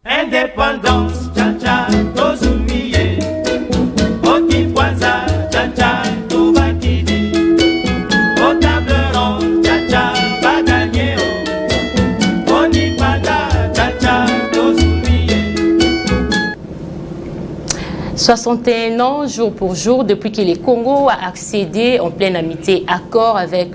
Indépendance, cha-cha, tozumiye. Oti kwanza, cha-cha, tubakidi. Au table ronde, cha-cha, baganyeo. Oni panda, cha-cha, tozumiye. 61 ans, jour pour jour, depuis que le Congo a accédé en pleine amitié, accord avec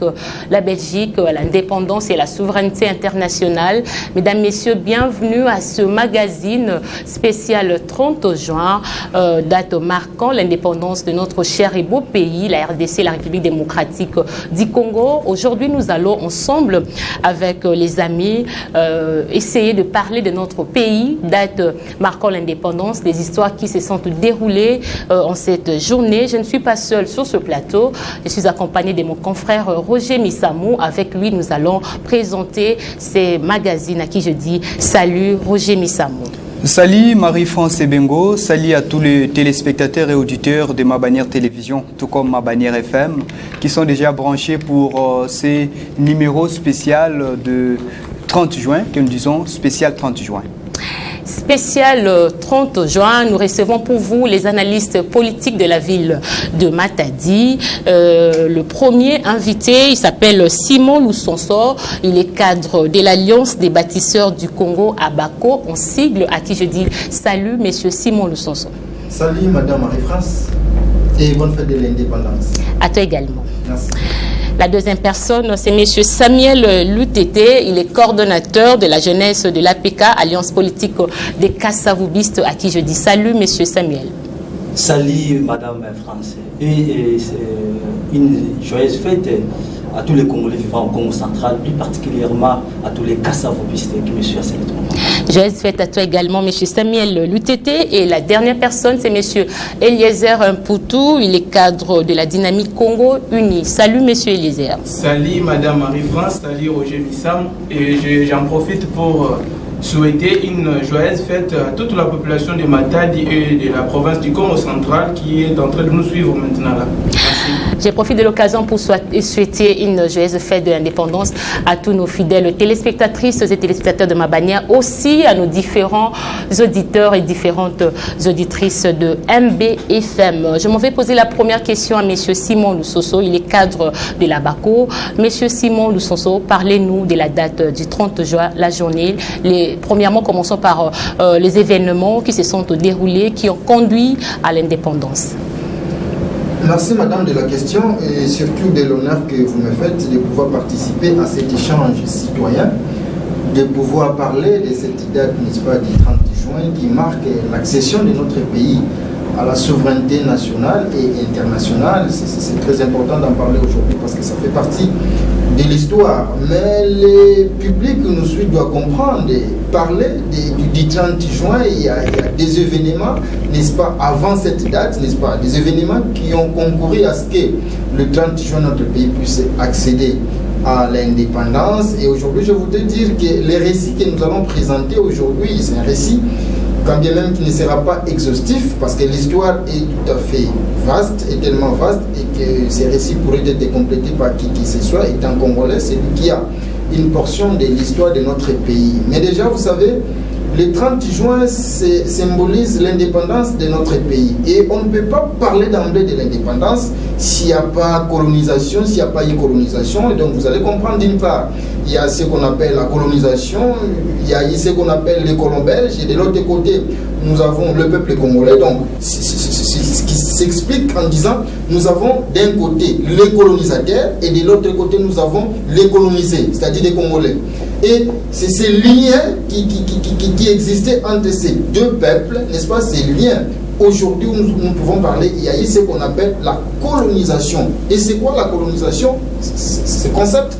la Belgique, à l'indépendance et la souveraineté internationale. Mesdames, Messieurs, bienvenue à ce magazine spécial 30 juin, date marquant l'indépendance de notre cher et beau pays, la RDC, la République démocratique du Congo. Aujourd'hui, nous allons ensemble, avec les amis, essayer de parler de notre pays, date marquant l'indépendance, des histoires qui se sont déroulées en cette journée. Je ne suis pas seule sur ce plateau. Je suis accompagnée de mon confrère Roger Misamou. Avec lui, nous allons présenter ces magazines à qui je dis salut Roger Misamou. Salut Marie-France Ebengo, salut à tous les téléspectateurs et auditeurs de ma bannière télévision, tout comme ma bannière FM, qui sont déjà branchés pour ces numéros spéciaux de 30 juin, que nous disons spécial 30 juin. Spécial 30 juin, nous recevons pour vous les analystes politiques de la ville de Matadi. Le premier invité, il s'appelle Simon Lusonso. Il est cadre de l'Alliance des bâtisseurs du Congo à Bako, en sigle, à qui je dis salut, monsieur Simon Lusonso. Salut, madame Marie-France, et bonne fête de l'indépendance. À toi également. Merci. La deuxième personne, c'est M. Samuel Lutété. Il est coordonnateur de la jeunesse de l'APK, Alliance politique des Kassavoubistes, à qui je dis salut, M. Samuel. Salut, Madame France. Et c'est une joyeuse fête à tous les Congolais vivant au Congo central, plus particulièrement à tous les Kassavoubistes qui me suivent à ce moment. Joyeuse fête à toi également, M. Samuel Lutété. Et la dernière personne, c'est M. Eliezer Mpoutou. Il est cadre de la dynamique Congo Uni. Salut, M. Eliezer. Salut, Madame Marie-France. Salut, Roger Missam. Et j'en profite pour souhaiter une joyeuse fête à toute la population de Matadi et de la province du Congo central qui est en train de nous suivre maintenant là. Merci. Je profite de l'occasion pour souhaiter une joyeuse fête de l'indépendance à tous nos fidèles téléspectatrices et téléspectateurs de ma bannière, aussi à nos différents auditeurs et différentes auditrices de MBFM. Je m'en vais poser la première question à M. Simon Lusonso. Il est cadre de la BACO. M. Simon Lusonso, parlez-nous de la date du 30 juin, la journée. Premièrement, commençons par les événements qui se sont déroulés, qui ont conduit à l'indépendance. Merci madame de la question et surtout de l'honneur que vous me faites de pouvoir participer à cet échange citoyen, de pouvoir parler de cette date, n'est-ce pas, du 30 juin qui marque l'accession de notre pays à la souveraineté nationale et internationale. C'est très important d'en parler aujourd'hui parce que ça fait partie de l'histoire. Mais le public nous suit doit comprendre, parler du 30 juin, il y a des événements, n'est-ce pas, avant cette date, n'est-ce pas, des événements qui ont concouru à ce que le 30 juin notre pays puisse accéder à l'indépendance. Et aujourd'hui, je voudrais dire que les récits que nous allons présenter aujourd'hui, c'est un récit quand bien même qui ne sera pas exhaustif, parce que l'histoire est tout à fait vaste, et tellement vaste, et que ces récits pourraient être complétés par qui que ce soit, étant congolais, c'est lui qui a une portion de l'histoire de notre pays. Mais déjà, vous savez, le 30 juin symbolise l'indépendance de notre pays. Et on ne peut pas parler d'emblée de l'indépendance s'il n'y a pas colonisation, s'il n'y a pas eu colonisation. Et donc vous allez comprendre d'une part, il y a ce qu'on appelle la colonisation, il y a ce qu'on appelle les colons belges, et de l'autre côté, nous avons le peuple congolais. Donc, ce qui s'explique en disant, nous avons d'un côté les colonisateurs, et de l'autre côté, nous avons les colonisés, c'est-à-dire les Congolais. Et c'est ces liens qui existaient entre ces deux peuples, n'est-ce pas, ces liens. Aujourd'hui, nous pouvons parler, il y a eu ce qu'on appelle la colonisation. Et c'est quoi la colonisation? Ce concept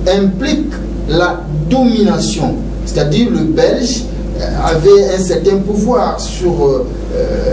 implique la domination, c'est-à-dire le Belge avait un certain pouvoir sur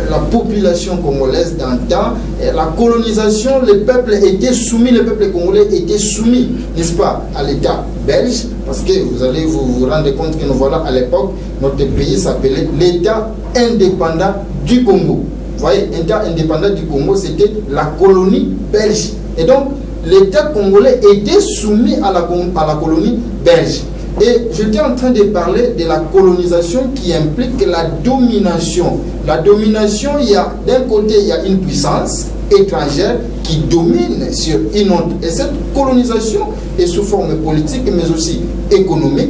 la population congolaise d'antan. La colonisation, le peuple était soumis, le peuple congolais était soumis, n'est-ce pas, à l'État belge, parce que vous allez vous rendre compte que nous voilà à l'époque, notre pays s'appelait l'État indépendant du Congo. Vous voyez, l'État indépendant du Congo, c'était la colonie belge. Et donc, l'État congolais était soumis à la colonie belge. Et j'étais en train de parler de la colonisation qui implique la domination. La domination, il y a d'un côté, il y a une puissance étrangère qui domine sur une autre. Et cette colonisation est sous forme politique, mais aussi économique.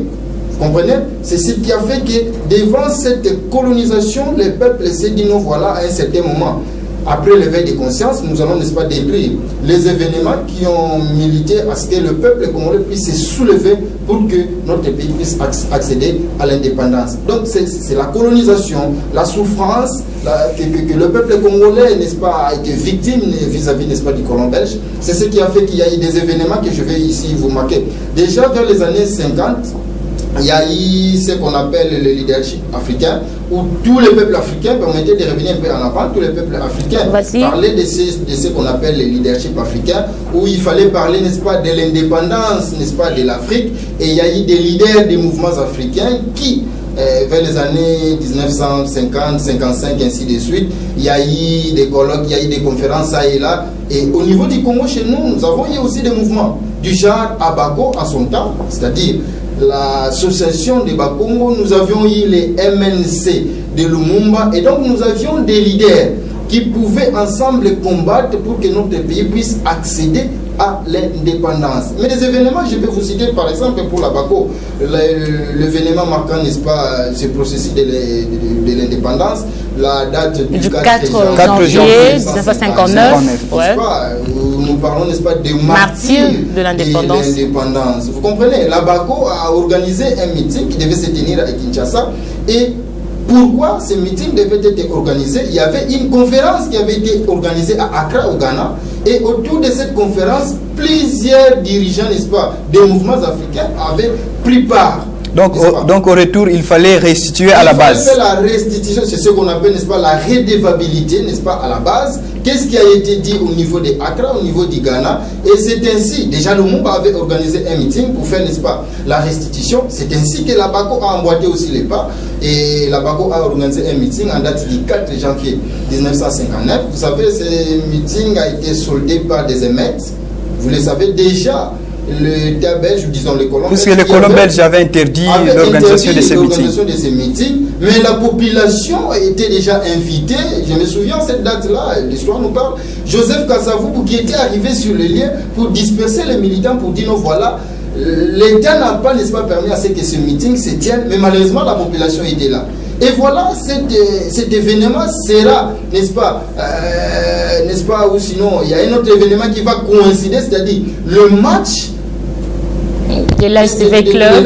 Vous comprenez? C'est ce qui a fait que devant cette colonisation, les peuples s'est dit, non, voilà, à un certain moment, après l'éveil de conscience, nous allons, n'est-ce pas, décrire les événements qui ont milité à ce que le peuple congolais puisse se soulever pour que notre pays puisse accéder à l'indépendance. Donc c'est la colonisation, la souffrance que le peuple congolais, n'est-ce pas, a été victime vis-à-vis, n'est-ce pas, du colon belge. C'est ce qui a fait qu'il y a eu des événements que je vais ici vous marquer. Déjà vers les années 50, il y a eu ce qu'on appelle le leadership africain, où tous les peuples africains, permettez de revenir un peu en avant, tous les peuples africains parlaient de ce qu'on appelle le leadership africain, où il fallait parler, n'est-ce pas, de l'indépendance, n'est-ce pas, de l'Afrique. Et il y a eu des leaders des mouvements africains qui, vers les années 1950, 55, ainsi de suite, il y a eu des colloques, il y a eu des conférences, ça et là. Et au niveau du Congo, chez nous, nous avons eu aussi des mouvements du genre Abaco en son temps, c'est-à-dire l'association de Bakongo, nous avions eu les MNC de Lumumba, et donc nous avions des leaders qui pouvaient ensemble combattre pour que notre pays puisse accéder à l'indépendance. Mais les événements, je vais vous citer par exemple pour la Bako, l'événement marquant, n'est-ce pas, ce processus de l'indépendance, la date du 4 janvier 1959, ouais. Nous parlons, n'est-ce pas, des martyrs de l'indépendance. Vous comprenez? La Bako a organisé un meeting qui devait se tenir à Kinshasa. Et pourquoi ce meeting devait être organisé? Il y avait une conférence qui avait été organisée à Accra, au Ghana. Et autour de cette conférence, plusieurs dirigeants, n'est-ce pas, des mouvements africains avaient pris part. Donc au retour, il fallait restituer à la base. La restitution, c'est ce qu'on appelle, n'est-ce pas, la redevabilité, n'est-ce pas, à la base. Qu'est-ce qui a été dit au niveau de Accra, au niveau du Ghana? Et c'est ainsi, déjà le Lumumba avait organisé un meeting pour faire, n'est-ce pas, la restitution. C'est ainsi que la Bako a emboîté aussi les pas. Et la Bako a organisé un meeting en date du 4 janvier 1959. Vous savez, ce meeting a été soldé par des émeutes. Vous le savez déjà. L'État belge, disons les colons belges, puisque les colons belges avaient interdit l'organisation de ces meetings. Mais la population était déjà invitée. Je me souviens, cette date-là, l'histoire nous parle. Joseph Kasavubu qui était arrivé sur le lieu pour disperser les militants, pour dire non, voilà, l'État n'a pas, n'est-ce pas, permis à ce que ce meeting se tienne, mais malheureusement la population était là. Et voilà, cet événement sera, n'est-ce pas, ou sinon, il y a un autre événement qui va coïncider, c'est-à-dire le match de l'ASV Club,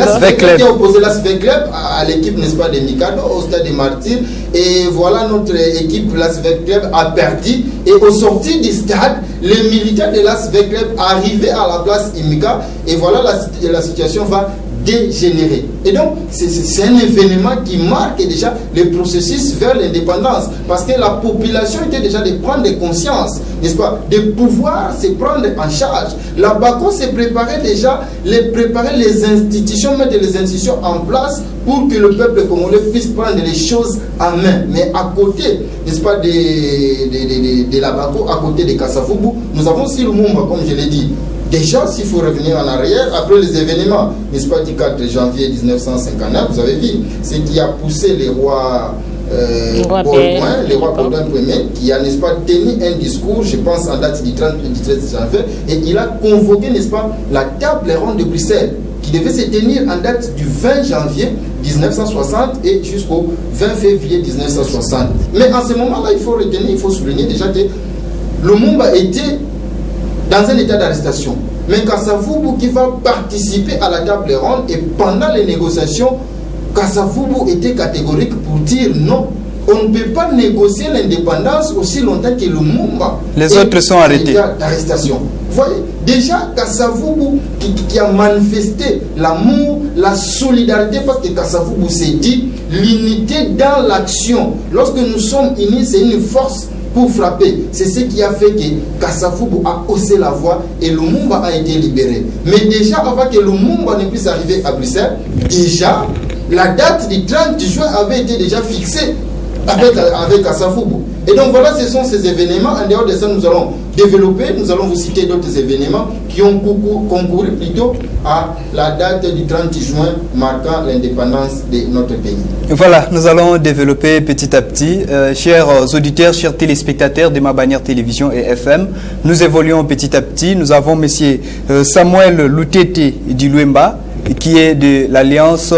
qui a opposé l'ASV Club à l'équipe, n'est-ce pas, de Mikado au stade des Martyrs. Et voilà, notre équipe, l'ASV Club, a perdu. Et au sortir du stade, les militaires de l'ASV Club arrivaient à la place Imika. Et voilà, la situation va dégénérer. Et donc, c'est un événement qui marque déjà le processus vers l'indépendance. Parce que la population était déjà de prendre conscience, n'est-ce pas, de pouvoir se prendre en charge. La Bako se préparait déjà, préparer les institutions, mettre les institutions en place pour que le peuple congolais puisse prendre les choses en main. Mais à côté, n'est-ce pas, de la Bako, à côté de Kasavubu, nous avons aussi le Lumumba, comme je l'ai dit. Déjà, s'il faut revenir en arrière, après les événements, n'est-ce pas, du 4 janvier 1959, vous avez vu, ce qui a poussé les rois Baudouin Ier, qui a, n'est-ce pas, tenu un discours, je pense, en date du 13 janvier, et il a convoqué, n'est-ce pas, la table ronde de Bruxelles, qui devait se tenir en date du 20 janvier 1960 et jusqu'au 20 février 1960. Mais en ce moment-là, il faut retenir, il faut souligner déjà que Lumumba était dans un état d'arrestation. Mais Kasavubu qui va participer à la table ronde, et pendant les négociations, Kasavubu était catégorique pour dire non, on ne peut pas négocier l'indépendance aussi longtemps que Lumumba. Les autres sont arrêtés. D'arrestation. Vous voyez, déjà Kasavubu qui a manifesté l'amour, la solidarité, parce que Kasavubu s'est dit l'unité dans l'action. Lorsque nous sommes unis, c'est une force pour frapper. C'est ce qui a fait que Kasavubu a haussé la voix et Lumumba a été libéré. Mais déjà, avant que Lumumba ne puisse arriver à Bruxelles, déjà, la date du 30 juin avait été déjà fixée avec Kasavubu. Et donc voilà, ce sont ces événements. En dehors de ça, nous allons développer, nous allons vous citer d'autres événements qui ont concouru plutôt à la date du 30 juin marquant l'indépendance de notre pays. Voilà, nous allons développer petit à petit. Chers auditeurs, chers téléspectateurs de Mabanière Télévision et FM, nous évoluons petit à petit. Nous avons M. Samuel Lutete Diluemba, qui est de l'alliance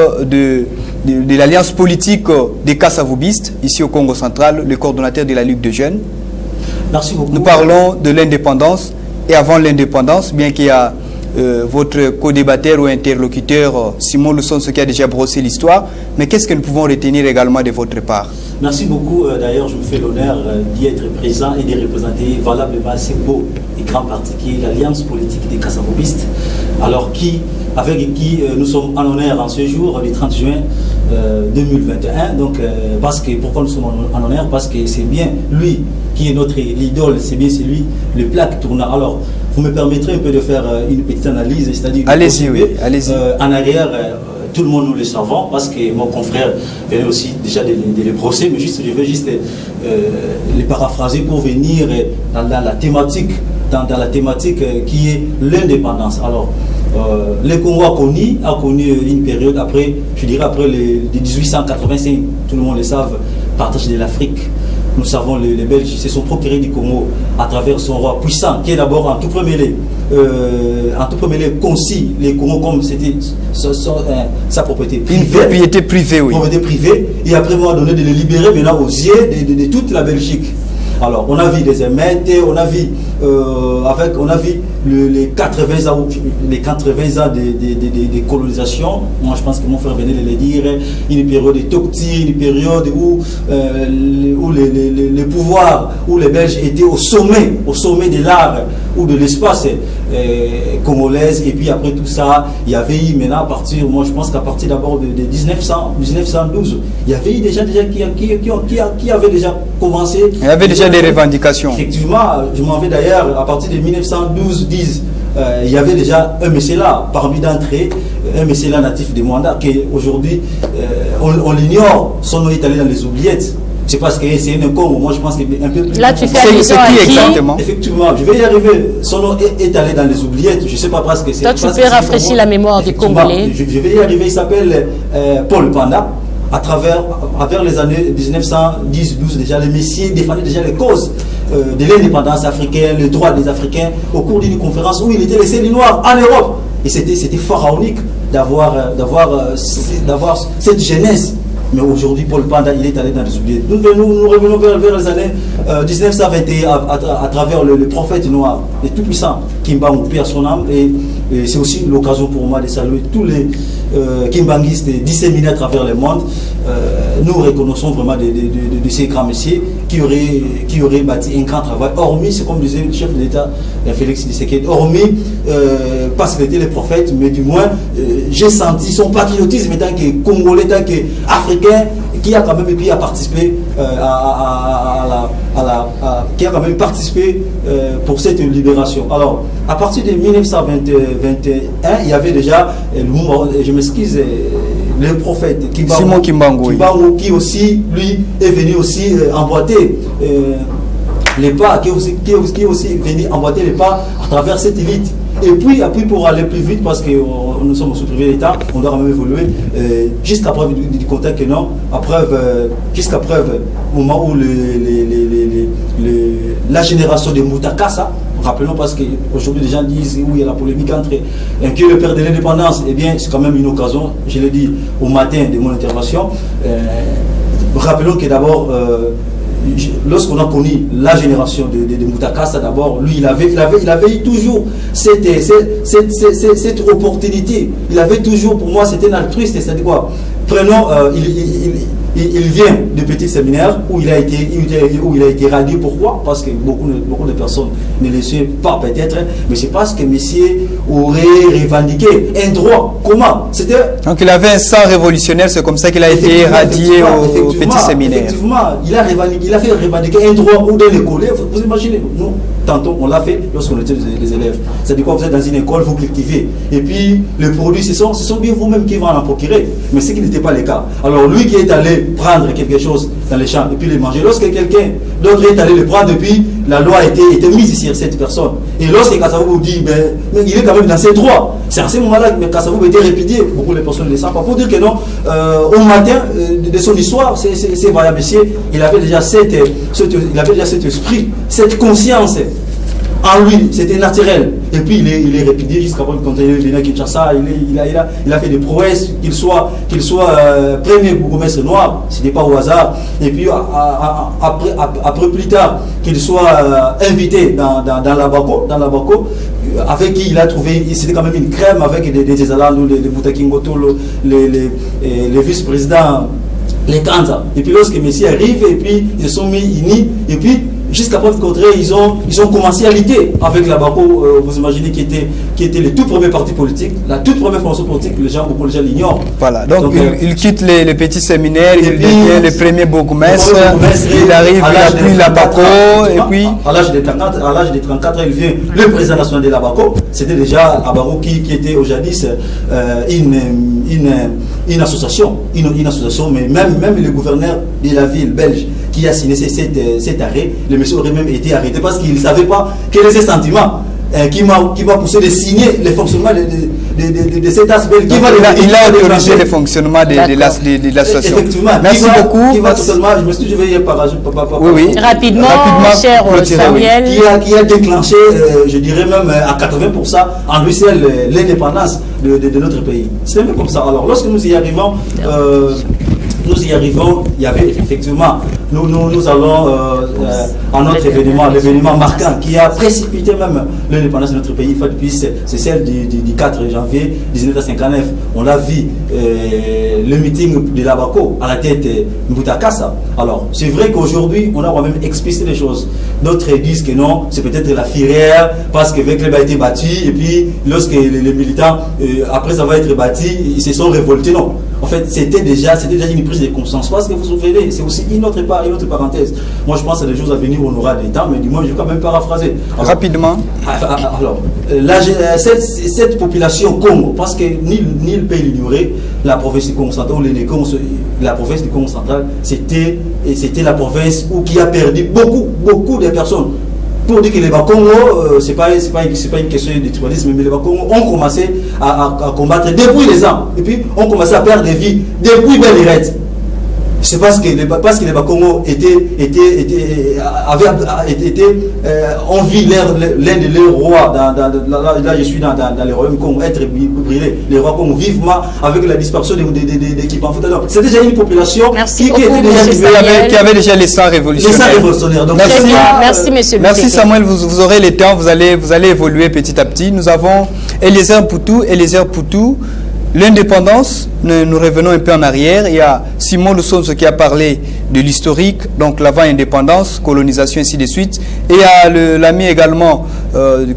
l'alliance politique des Kassavoubistes, ici au Congo central, le coordonnateur de la Ligue de jeunes. Merci beaucoup. Nous parlons de l'indépendance et avant l'indépendance, bien qu'il y a votre co-débatteur ou interlocuteur Simon Lusson, qui a déjà brossé l'histoire, mais qu'est-ce que nous pouvons retenir également de votre part? Merci beaucoup. D'ailleurs, je me fais l'honneur d'y être présent et de représenter valablement ce beau et grand parti qui est l'Alliance politique des Kassavoubistes, alors avec qui nous sommes en honneur en ce jour, le 30 juin 2021. Donc, pourquoi nous sommes en honneur? Parce que c'est bien lui qui est notre idole, c'est bien lui, le plaque tournant. Alors, vous me permettrez un peu de faire une petite analyse, c'est-à-dire allez-y, oui, allez-y. En arrière, tout le monde nous le savons, parce que mon confrère venait aussi déjà de les brosser, mais je vais juste les paraphraser pour venir dans la thématique, qui est l'indépendance. Alors, le Congo a connu une période après, je dirais après les 1885, tout le monde le savent, partage de l'Afrique. Nous savons, les Belges se sont procurés du Congo à travers son roi puissant, qui est d'abord en tout premier lieu concis les Congo comme c'était sa propriété privée. Une propriété privée, oui. Propriété privée, et après, on a donné de le libérer maintenant aux yeux de toute la Belgique. Alors, on a vu des émeutes, on a vu les 80 ans de colonisation. Moi, je pense que mon frère venait de le dire. Une période de Tokti, une période où les pouvoirs, où les Belges étaient au sommet de l'art ou de l'espace congolaise. Et puis après tout ça, il y avait eu maintenant je pense qu'à partir d'abord de 1912, il y avait eu déjà qui avaient déjà commencé. Il y avait déjà des revendications. Effectivement, je m'en vais d'ailleurs, à partir de 1912-10, il y avait déjà un monsieur là, parmi d'entre eux, un monsieur là natif de Mwanda, qui aujourd'hui, on l'ignore, son nom est allé dans les oubliettes. C'est parce que c'est un Congo, moi je pense qu'il est un peu plus... Là, tu fais allusion à qui exactement? Effectivement, je vais y arriver. Son nom est allé dans les oubliettes, je ne sais pas parce que c'est... Toi, tu peux rafraîchir la mémoire des Congolais. Je vais y arriver, il s'appelle Paul Panda. À travers les années 1910-12, déjà, les messieurs défendaient déjà les causes de l'indépendance africaine, les droits des Africains, au cours d'une conférence où il était laissé les Noirs en Europe. Et c'était pharaonique d'avoir cette jeunesse. Mais aujourd'hui, Paul Panda, il est allé dans les oubliettes. Nous revenons vers les années 1921 à travers le prophète noir, le tout-puissant, Kimbangu, paix à son âme. Et c'est aussi l'occasion pour moi de saluer tous les Kimbanguistes disséminés à travers le monde. Nous reconnaissons vraiment de ces grands messieurs qui auraient bâti un grand travail, hormis, c'est comme disait le chef de l'État, Félix Tshisekedi, hormis parce qu'il était le prophète, mais du moins, j'ai senti son patriotisme en tant que Congolais, en tant qu'Africain, qui a quand même participé pour cette libération. Alors, à partir de 1921, il y avait déjà le mouvement, je m'excuse, le prophète Simon Kimbangu, qui aussi, lui, est venu aussi emboîter les pas, qui est aussi venu emboîter les pas à travers cette élite. Et puis pour aller plus vite, parce que nous sommes sous privé d'État, on doit quand même évoluer, jusqu'à preuve du contact que non, jusqu'à preuve au moment où la génération de Mutakasa, rappelons parce qu'aujourd'hui les gens disent où il y a la polémique entre qui est le père de l'indépendance, eh bien c'est quand même une occasion, je l'ai dit au matin de mon intervention, rappelons que d'abord lorsqu'on a connu la génération de Mutakasa, d'abord, lui, il avait eu toujours cette opportunité. Il avait toujours, pour moi, c'était un altruiste. C'est-à-dire quoi? Prenons, il vient de petits séminaires où il a été radié. Pourquoi? Parce que beaucoup de personnes ne le savent pas peut-être, mais c'est parce que monsieur aurait revendiqué un droit. Comment? Donc il avait un sang révolutionnaire, c'est comme ça qu'il a été radié au petit séminaire. Effectivement, il a fait revendiquer un droit ou dans l'école. Vous imaginez, nous, tantôt on l'a fait lorsqu'on était des élèves. C'est-à-dire quoi? Vous êtes dans une école, vous cultivez. Et puis les produits, ce sont bien vous-même qui vont en procurer. Mais ce qui n'était pas le cas. Alors lui qui est allé prendre quelque chose dans les champs et puis les manger. Lorsque quelqu'un d'autre est allé le prendre, depuis la loi a été mise sur cette personne. Et lorsque Kassavoub dit, mais il est quand même dans ses droits, c'est à ce moment-là que Kassavoub a été répudié. Beaucoup de personnes ne le savent pas. Pour dire que non, au matin de son histoire, c'est vaillant monsieur, il avait déjà cet esprit, cette conscience en lui, c'était naturel. Et puis il est répudié jusqu'à quand il est venu à Kinshasa, il a fait des prouesses, qu'il soit premier bourgmestre noir, ce n'était pas au hasard. Et puis après plus tard, qu'il soit invité dans la Bako, avec qui il a trouvé, c'était quand même une crème avec des Alans, les Boutakingoto, les vice-présidents, les Kanza. Et puis lorsque Messi arrive, et puis ils se sont mis unis, et puis jusqu'à preuve contraire, ils ont commencé à lutter avec la Bako. Vous imaginez qui était le tout premier parti politique, la toute première formation politique, beaucoup de gens l'ignorent. Voilà, donc il quitte les petits séminaires, il devient le premier bourgmestre, il arrive, il appuie la Bako, et puis... À l'âge de 34 ans, il devient le président national de la Bako. C'était déjà la Bako qui était au jadis une association, mais même le gouverneur de la ville belge qui a signé cet arrêt, le monsieur aurait même été arrêté parce qu'il ne savait pas quel est ce sentiment qui m'a poussé de signer le fonctionnement de cet aspect. Il a autorisé le fonctionnement de l'association. Effectivement. Merci beaucoup. Je me suis dit, je vais y partager. Oui. Rapidement, cher Samuel. Qui a déclenché, je dirais même à 80% en lui seul l'indépendance de notre pays. C'est un peu comme ça. Alors, lorsque nous y arrivons, il y avait effectivement, nous allons à notre événement, l'événement marquant qui a précipité même l'indépendance de notre pays. C'est celle du 4 janvier 1959. On l'a vu, le meeting de la Bako à la tête de Mboutakassa. Alors, c'est vrai qu'aujourd'hui, on a quand même explicité les choses. D'autres disent que non, c'est peut-être la filière, parce que le club a été battu, et puis lorsque les militants, après avoir été battus, ils se sont révoltés. Non. En fait, c'était déjà une prise de conscience. Parce que vous vous souvenez, c'est aussi une autre parenthèse. Moi, je pense à des jours à venir où on aura des temps, mais du moins, je vais quand même paraphraser. Alors, rapidement. Alors, cette population Congo, parce que ni le pays l'ignorait, la province du Congo central, la province du Congo central, c'était la province qui a perdu beaucoup de personnes. Pour dire que les Bakongo, c'est pas une question de tribalisme, mais les Bakongo ont commencé à combattre depuis les ans. Et puis, ont commencé à perdre des vies depuis Belirette. C'est parce que les Bakongo ont vu l'un de leurs rois, là je suis dans les royaumes Congo, être brûlés. Les rois Congo vivement avec la dispersion des équipements. C'est déjà une population qui avait déjà les sangs révolutionnaires. Donc, merci, monsieur. Merci Samuel, vous aurez le temps, vous allez évoluer petit à petit. Nous avons Eliezer Poutou. L'indépendance, nous revenons un peu en arrière. Il y a Simon Lusonzo qui a parlé de l'historique, donc l'avant-indépendance, colonisation, ainsi de suite. Et il y a l'ami également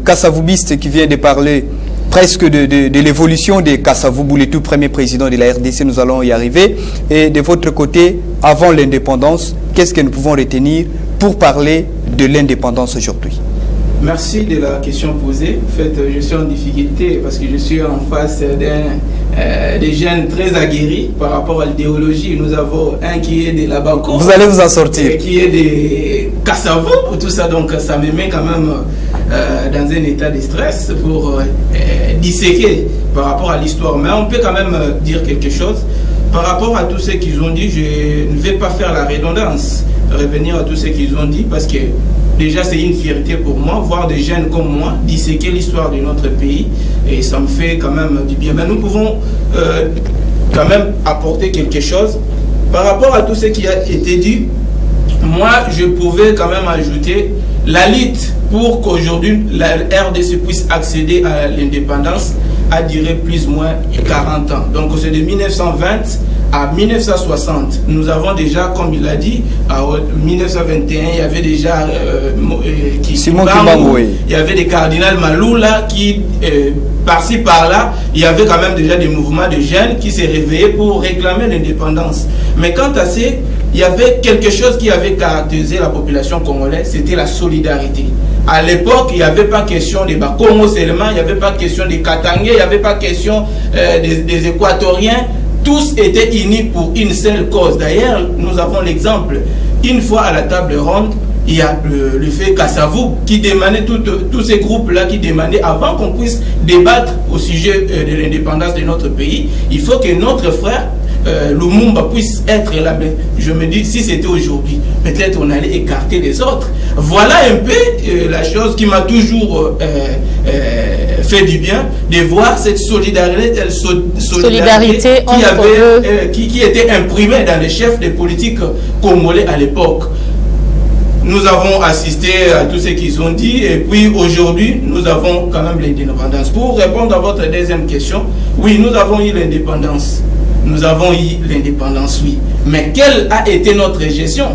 Kassavoubiste qui vient de parler presque de l'évolution des Kassavoubou, le tout premier président de la RDC. Nous allons y arriver. Et de votre côté, avant l'indépendance, qu'est-ce que nous pouvons retenir pour parler de l'indépendance aujourd'hui? Merci de la question posée. En fait, je suis en difficulté parce que je suis en face des jeunes très aguerris par rapport à l'idéologie. Nous avons un qui est de la Bako. Vous allez vous en sortir. Qui est des Kassavoubou, tout ça. Donc, ça me met quand même dans un état de stress pour disséquer par rapport à l'histoire. Mais on peut quand même dire quelque chose. Par rapport à tout ce qu'ils ont dit, je ne vais pas faire la redondance, revenir à tout ce qu'ils ont dit parce que déjà, c'est une fierté pour moi, voir des jeunes comme moi disséquer l'histoire de notre pays et ça me fait quand même du bien. Mais nous pouvons quand même apporter quelque chose. Par rapport à tout ce qui a été dit, moi, je pouvais quand même ajouter la lutte pour qu'aujourd'hui la RDC puisse accéder à l'indépendance a duré plus ou moins 40 ans. Donc, c'est de 1920 à 1960. Nous avons déjà, comme il l'a dit, en 1921, il y avait déjà Simon Kimbangu, oui. Il y avait des cardinals Maloula qui, par-ci par-là, il y avait quand même déjà des mouvements de jeunes qui s'est réveillés pour réclamer l'indépendance. Mais quant à ça, il y avait quelque chose qui avait caractérisé la population congolaise, c'était la solidarité. À l'époque, il n'y avait pas question des Bakongo seulement, il n'y avait pas question des Katangais, il n'y avait pas question des Équatoriens. tous étaient unis pour une seule cause. D'ailleurs, nous avons l'exemple, une fois à la table ronde, il y a le fait Kassavou qui demandait, tous ces groupes-là qui demandaient, avant qu'on puisse débattre au sujet de l'indépendance de notre pays, il faut que notre frère Lumumba puisse être là. Mais je me dis, si c'était aujourd'hui, peut-être on allait écarter les autres. Voilà un peu la chose qui m'a toujours fait du bien, de voir cette solidarité qui était imprimée dans les chefs des politiques congolais à l'époque. Nous avons assisté à tout ce qu'ils ont dit et puis aujourd'hui, nous avons quand même l'indépendance. Pour répondre à votre deuxième question, oui, nous avons eu l'indépendance. Nous avons eu l'indépendance, oui. Mais quelle a été notre gestion?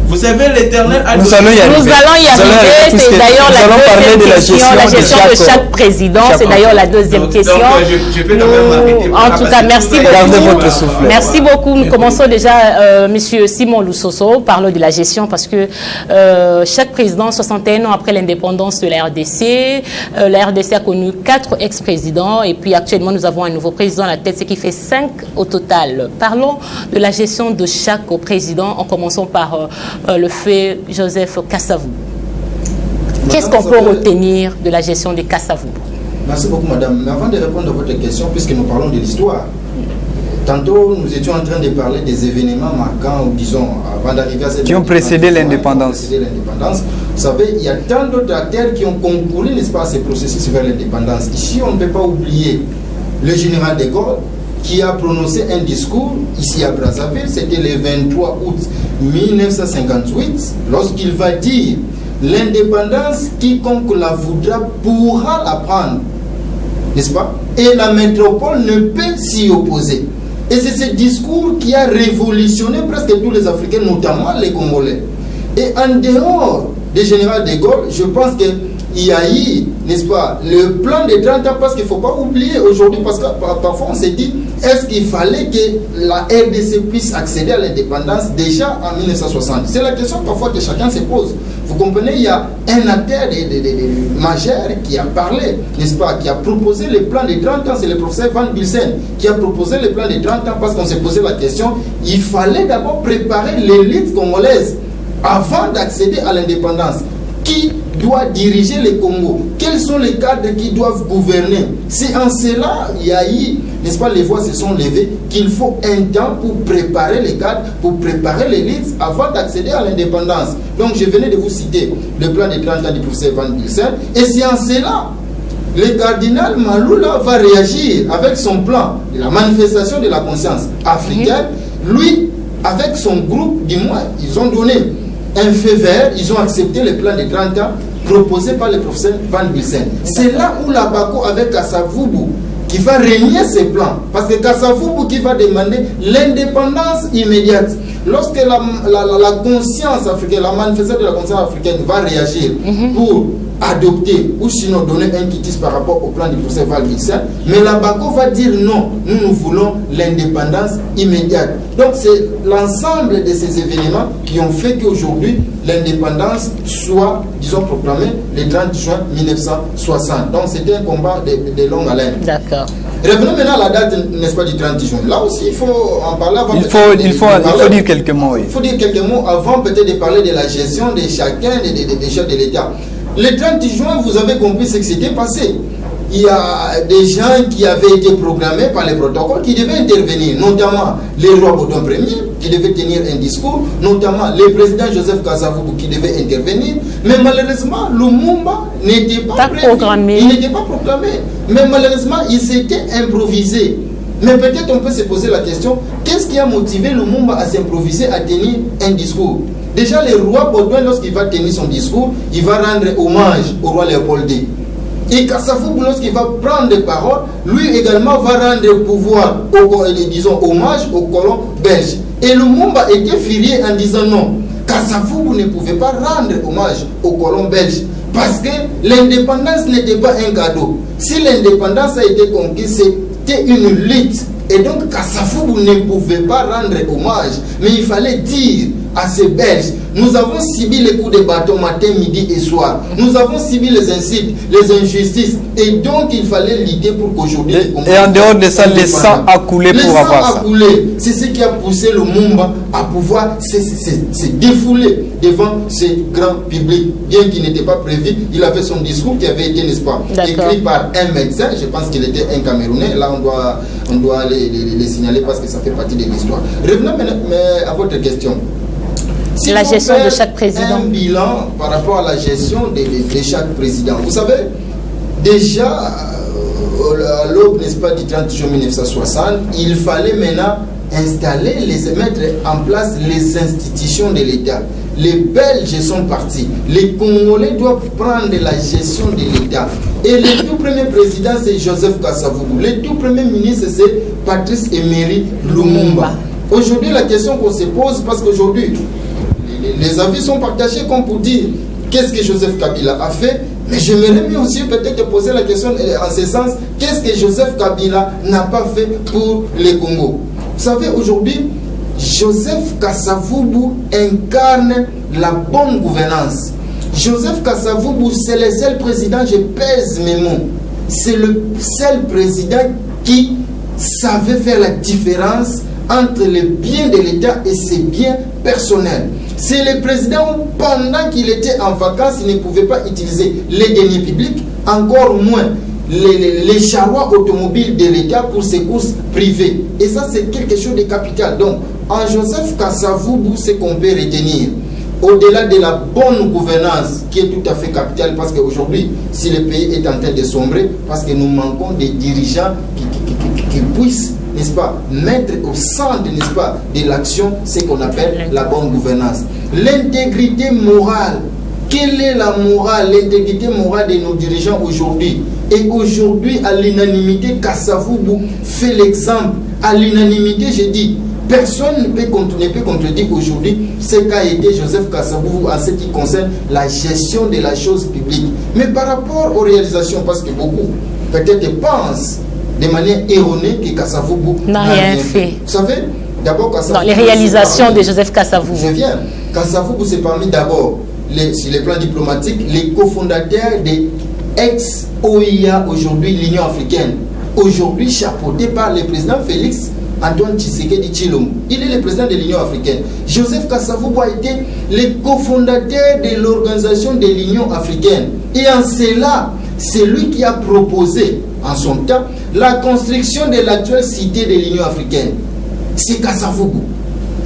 Vous savez, l'Éternel a... Nous allons y arriver. C'est d'ailleurs la gestion de chaque président. C'est d'ailleurs la deuxième question. Je peux quand même arrêter. En tout cas, merci beaucoup. Gardez votre souffle. Merci beaucoup. Nous commençons déjà, Monsieur Simon Lussoso, parlons de la gestion parce que chaque président, 61 ans après l'indépendance de la RDC a connu 4 ex-présidents et puis actuellement nous avons un nouveau président à la tête, ce qui fait 5 au total. Parlons de la gestion de chaque président en commençant par le fait Joseph Kasavubu. Qu'est-ce qu'on peut retenir de la gestion des Kasavubu? Merci beaucoup, madame. Mais avant de répondre à votre question, puisque nous parlons de l'histoire, tantôt nous étions en train de parler des événements marquants, ou disons, avant d'arriver à cette... Qui ont précédé l'indépendance. Vous savez, il y a tant d'autres acteurs qui ont concouru, n'est-ce pas, à ces processus vers l'indépendance. Ici, on ne peut pas oublier le général de Gaulle, qui a prononcé un discours ici à Brazzaville, c'était le 23 août 1958, lorsqu'il va dire l'indépendance, quiconque la voudra pourra la prendre, n'est-ce pas? Et la métropole ne peut s'y opposer. Et c'est ce discours qui a révolutionné presque tous les Africains, notamment les Congolais. Et en dehors du général de Gaulle, je pense qu'il y a eu, n'est-ce pas, le plan de 30 ans, parce qu'il ne faut pas oublier aujourd'hui, parce que parfois on s'est dit, est-ce qu'il fallait que la RDC puisse accéder à l'indépendance déjà en 1960? C'est la question parfois que chacun se pose. Vous comprenez, il y a un acteur majeur qui a parlé, n'est-ce pas, qui a proposé le plan de 30 ans, c'est le professeur Van Bilsen qui a proposé le plan de 30 ans parce qu'on s'est posé la question, il fallait d'abord préparer l'élite congolaise avant d'accéder à l'indépendance. Qui doit diriger le Congo? Quels sont les cadres qui doivent gouverner? C'est en cela, il y a eu, n'est-ce pas, les voix se sont levées, qu'il faut un temps pour préparer les cadres, pour préparer l'élite avant d'accéder à l'indépendance. Donc je venais de vous citer le plan de 30 ans du professeur Van Bilsen, et c'est en cela, le cardinal Maloula va réagir avec son plan de la manifestation de la conscience africaine. Lui, avec son groupe, du moins, ils ont donné un feu vert, ils ont accepté le plan de 30 ans proposé par le professeur Van Bilsen. C'est là où la Bako avec Kasavubu qui va régner ses plans. Parce que Kasavubu qui va demander l'indépendance immédiate. Lorsque la conscience africaine, la manifestation de la conscience africaine va réagir pour adopter ou sinon donner un quitus par rapport au plan du professeur Van Bilsen, mais la Bako va dire non, nous voulons l'indépendance immédiate. Donc c'est l'ensemble de ces événements qui ont fait qu'aujourd'hui l'indépendance soit, disons, proclamée le 30 juin 1960. Donc c'était un combat de longue haleine. D'accord. Revenons maintenant à la date, n'est-ce pas, du 30 juin. Là aussi, il faut en parler avant. Il faut dire quelques mots. Oui. Il faut dire quelques mots avant peut-être de parler de la gestion de chacun des chefs de l'État. Le 30 juin, vous avez compris ce qui s'était passé. Il y a des gens qui avaient été programmés par les protocoles qui devaient intervenir, notamment le roi Baudouin Ier qui devait tenir un discours, notamment le président Joseph Kasavubu qui devait intervenir. Mais malheureusement, Lumumba n'était pas programmé. Il n'était pas proclamé. Mais malheureusement, il s'était improvisé. Mais peut-être on peut se poser la question, qu'est-ce qui a motivé Lumumba à s'improviser, à tenir un discours? Déjà, le roi Baudouin, lorsqu'il va tenir son discours, il va rendre hommage au roi Léopold II. Et Kasavubu, lorsqu'il va prendre des paroles, lui également va rendre pouvoir, disons, hommage aux colons belges. Et Lumumba était furieux en disant non, Kasavubu ne pouvait pas rendre hommage aux colons belges parce que l'indépendance n'était pas un cadeau. Si l'indépendance a été conquise, c'était une lutte. Et donc Kasavubu ne pouvait pas rendre hommage, mais il fallait dire à ces Belges. Nous avons subi les coups de bâton matin, midi et soir. Nous avons subi les insultes, les injustices. Et donc, il fallait lutter pour qu'aujourd'hui... Et en dehors de ça, les sangs a coulé pour avoir ça. C'est ce qui a poussé le Mumba à pouvoir se défouler devant ces grands publics. Bien qu'il n'était pas prévu, il avait son discours qui avait été, n'est-ce pas, écrit par un médecin. Je pense qu'il était un Camerounais. Là, on doit les signaler parce que ça fait partie de l'histoire. Revenons à votre question. Si la gestion de chaque président. Un bilan par rapport à la gestion de chaque président. Vous savez, déjà, à l'aube, n'est-ce pas, du 30 juin 1960, il fallait maintenant mettre en place les institutions de l'État. Les Belges sont partis. Les Congolais doivent prendre la gestion de l'État. Et le tout premier président, c'est Joseph Kasavubu. Le tout premier ministre, c'est Patrice Emery Lumumba. Aujourd'hui, la question qu'on se pose, parce qu'aujourd'hui, les avis sont partagés comme pour dire qu'est-ce que Joseph Kabila a fait, mais j'aimerais mieux aussi peut-être poser la question en ce sens, qu'est-ce que Joseph Kabila n'a pas fait pour les Congo. Vous savez, aujourd'hui, Joseph Kasavubu incarne la bonne gouvernance. Joseph Kasavubu, c'est le seul président, je pèse mes mots, c'est le seul président qui savait faire la différence entre les biens de l'État et ses biens personnels. C'est le président, pendant qu'il était en vacances, il ne pouvait pas utiliser les deniers publics, encore moins les charrois automobiles de l'État pour ses courses privées. Et ça, c'est quelque chose de capital. Donc, en Joseph Kasavubu, c'est qu'on peut retenir. Au-delà de la bonne gouvernance, qui est tout à fait capitale, parce qu'aujourd'hui, si le pays est en train de sombrer, parce que nous manquons des dirigeants qui puissent, n'est-ce pas, mettre au centre, n'est-ce pas, de l'action ce qu'on appelle la bonne gouvernance. L'intégrité morale. Quelle est la morale, l'intégrité morale de nos dirigeants aujourd'hui? Et aujourd'hui, à l'unanimité, Kasavubu fait l'exemple. À l'unanimité, je dis, personne ne peut contredire aujourd'hui ce qu'a été Joseph Kasavubu en ce qui concerne la gestion de la chose publique. Mais par rapport aux réalisations, parce que beaucoup peut-être pensent de manière erronée que Kasavubu n'a rien fait. Vous savez, d'abord Kasavubu... Non, les réalisations de Joseph Kasavubu. Je viens. Kasavubu, c'est parmi d'abord, sur les plans diplomatiques, les cofondateurs des ex-OIA, aujourd'hui l'Union africaine. Aujourd'hui chapeauté par le président Félix Antoine Tshisekedi Tshilombo. Il est le président de l'Union africaine. Joseph Kasavubu a été le cofondateur de l'organisation de l'Union africaine. Et en cela, c'est lui qui a proposé, en son temps, la construction de l'actuelle cité de l'Union africaine. C'est Kasavubu.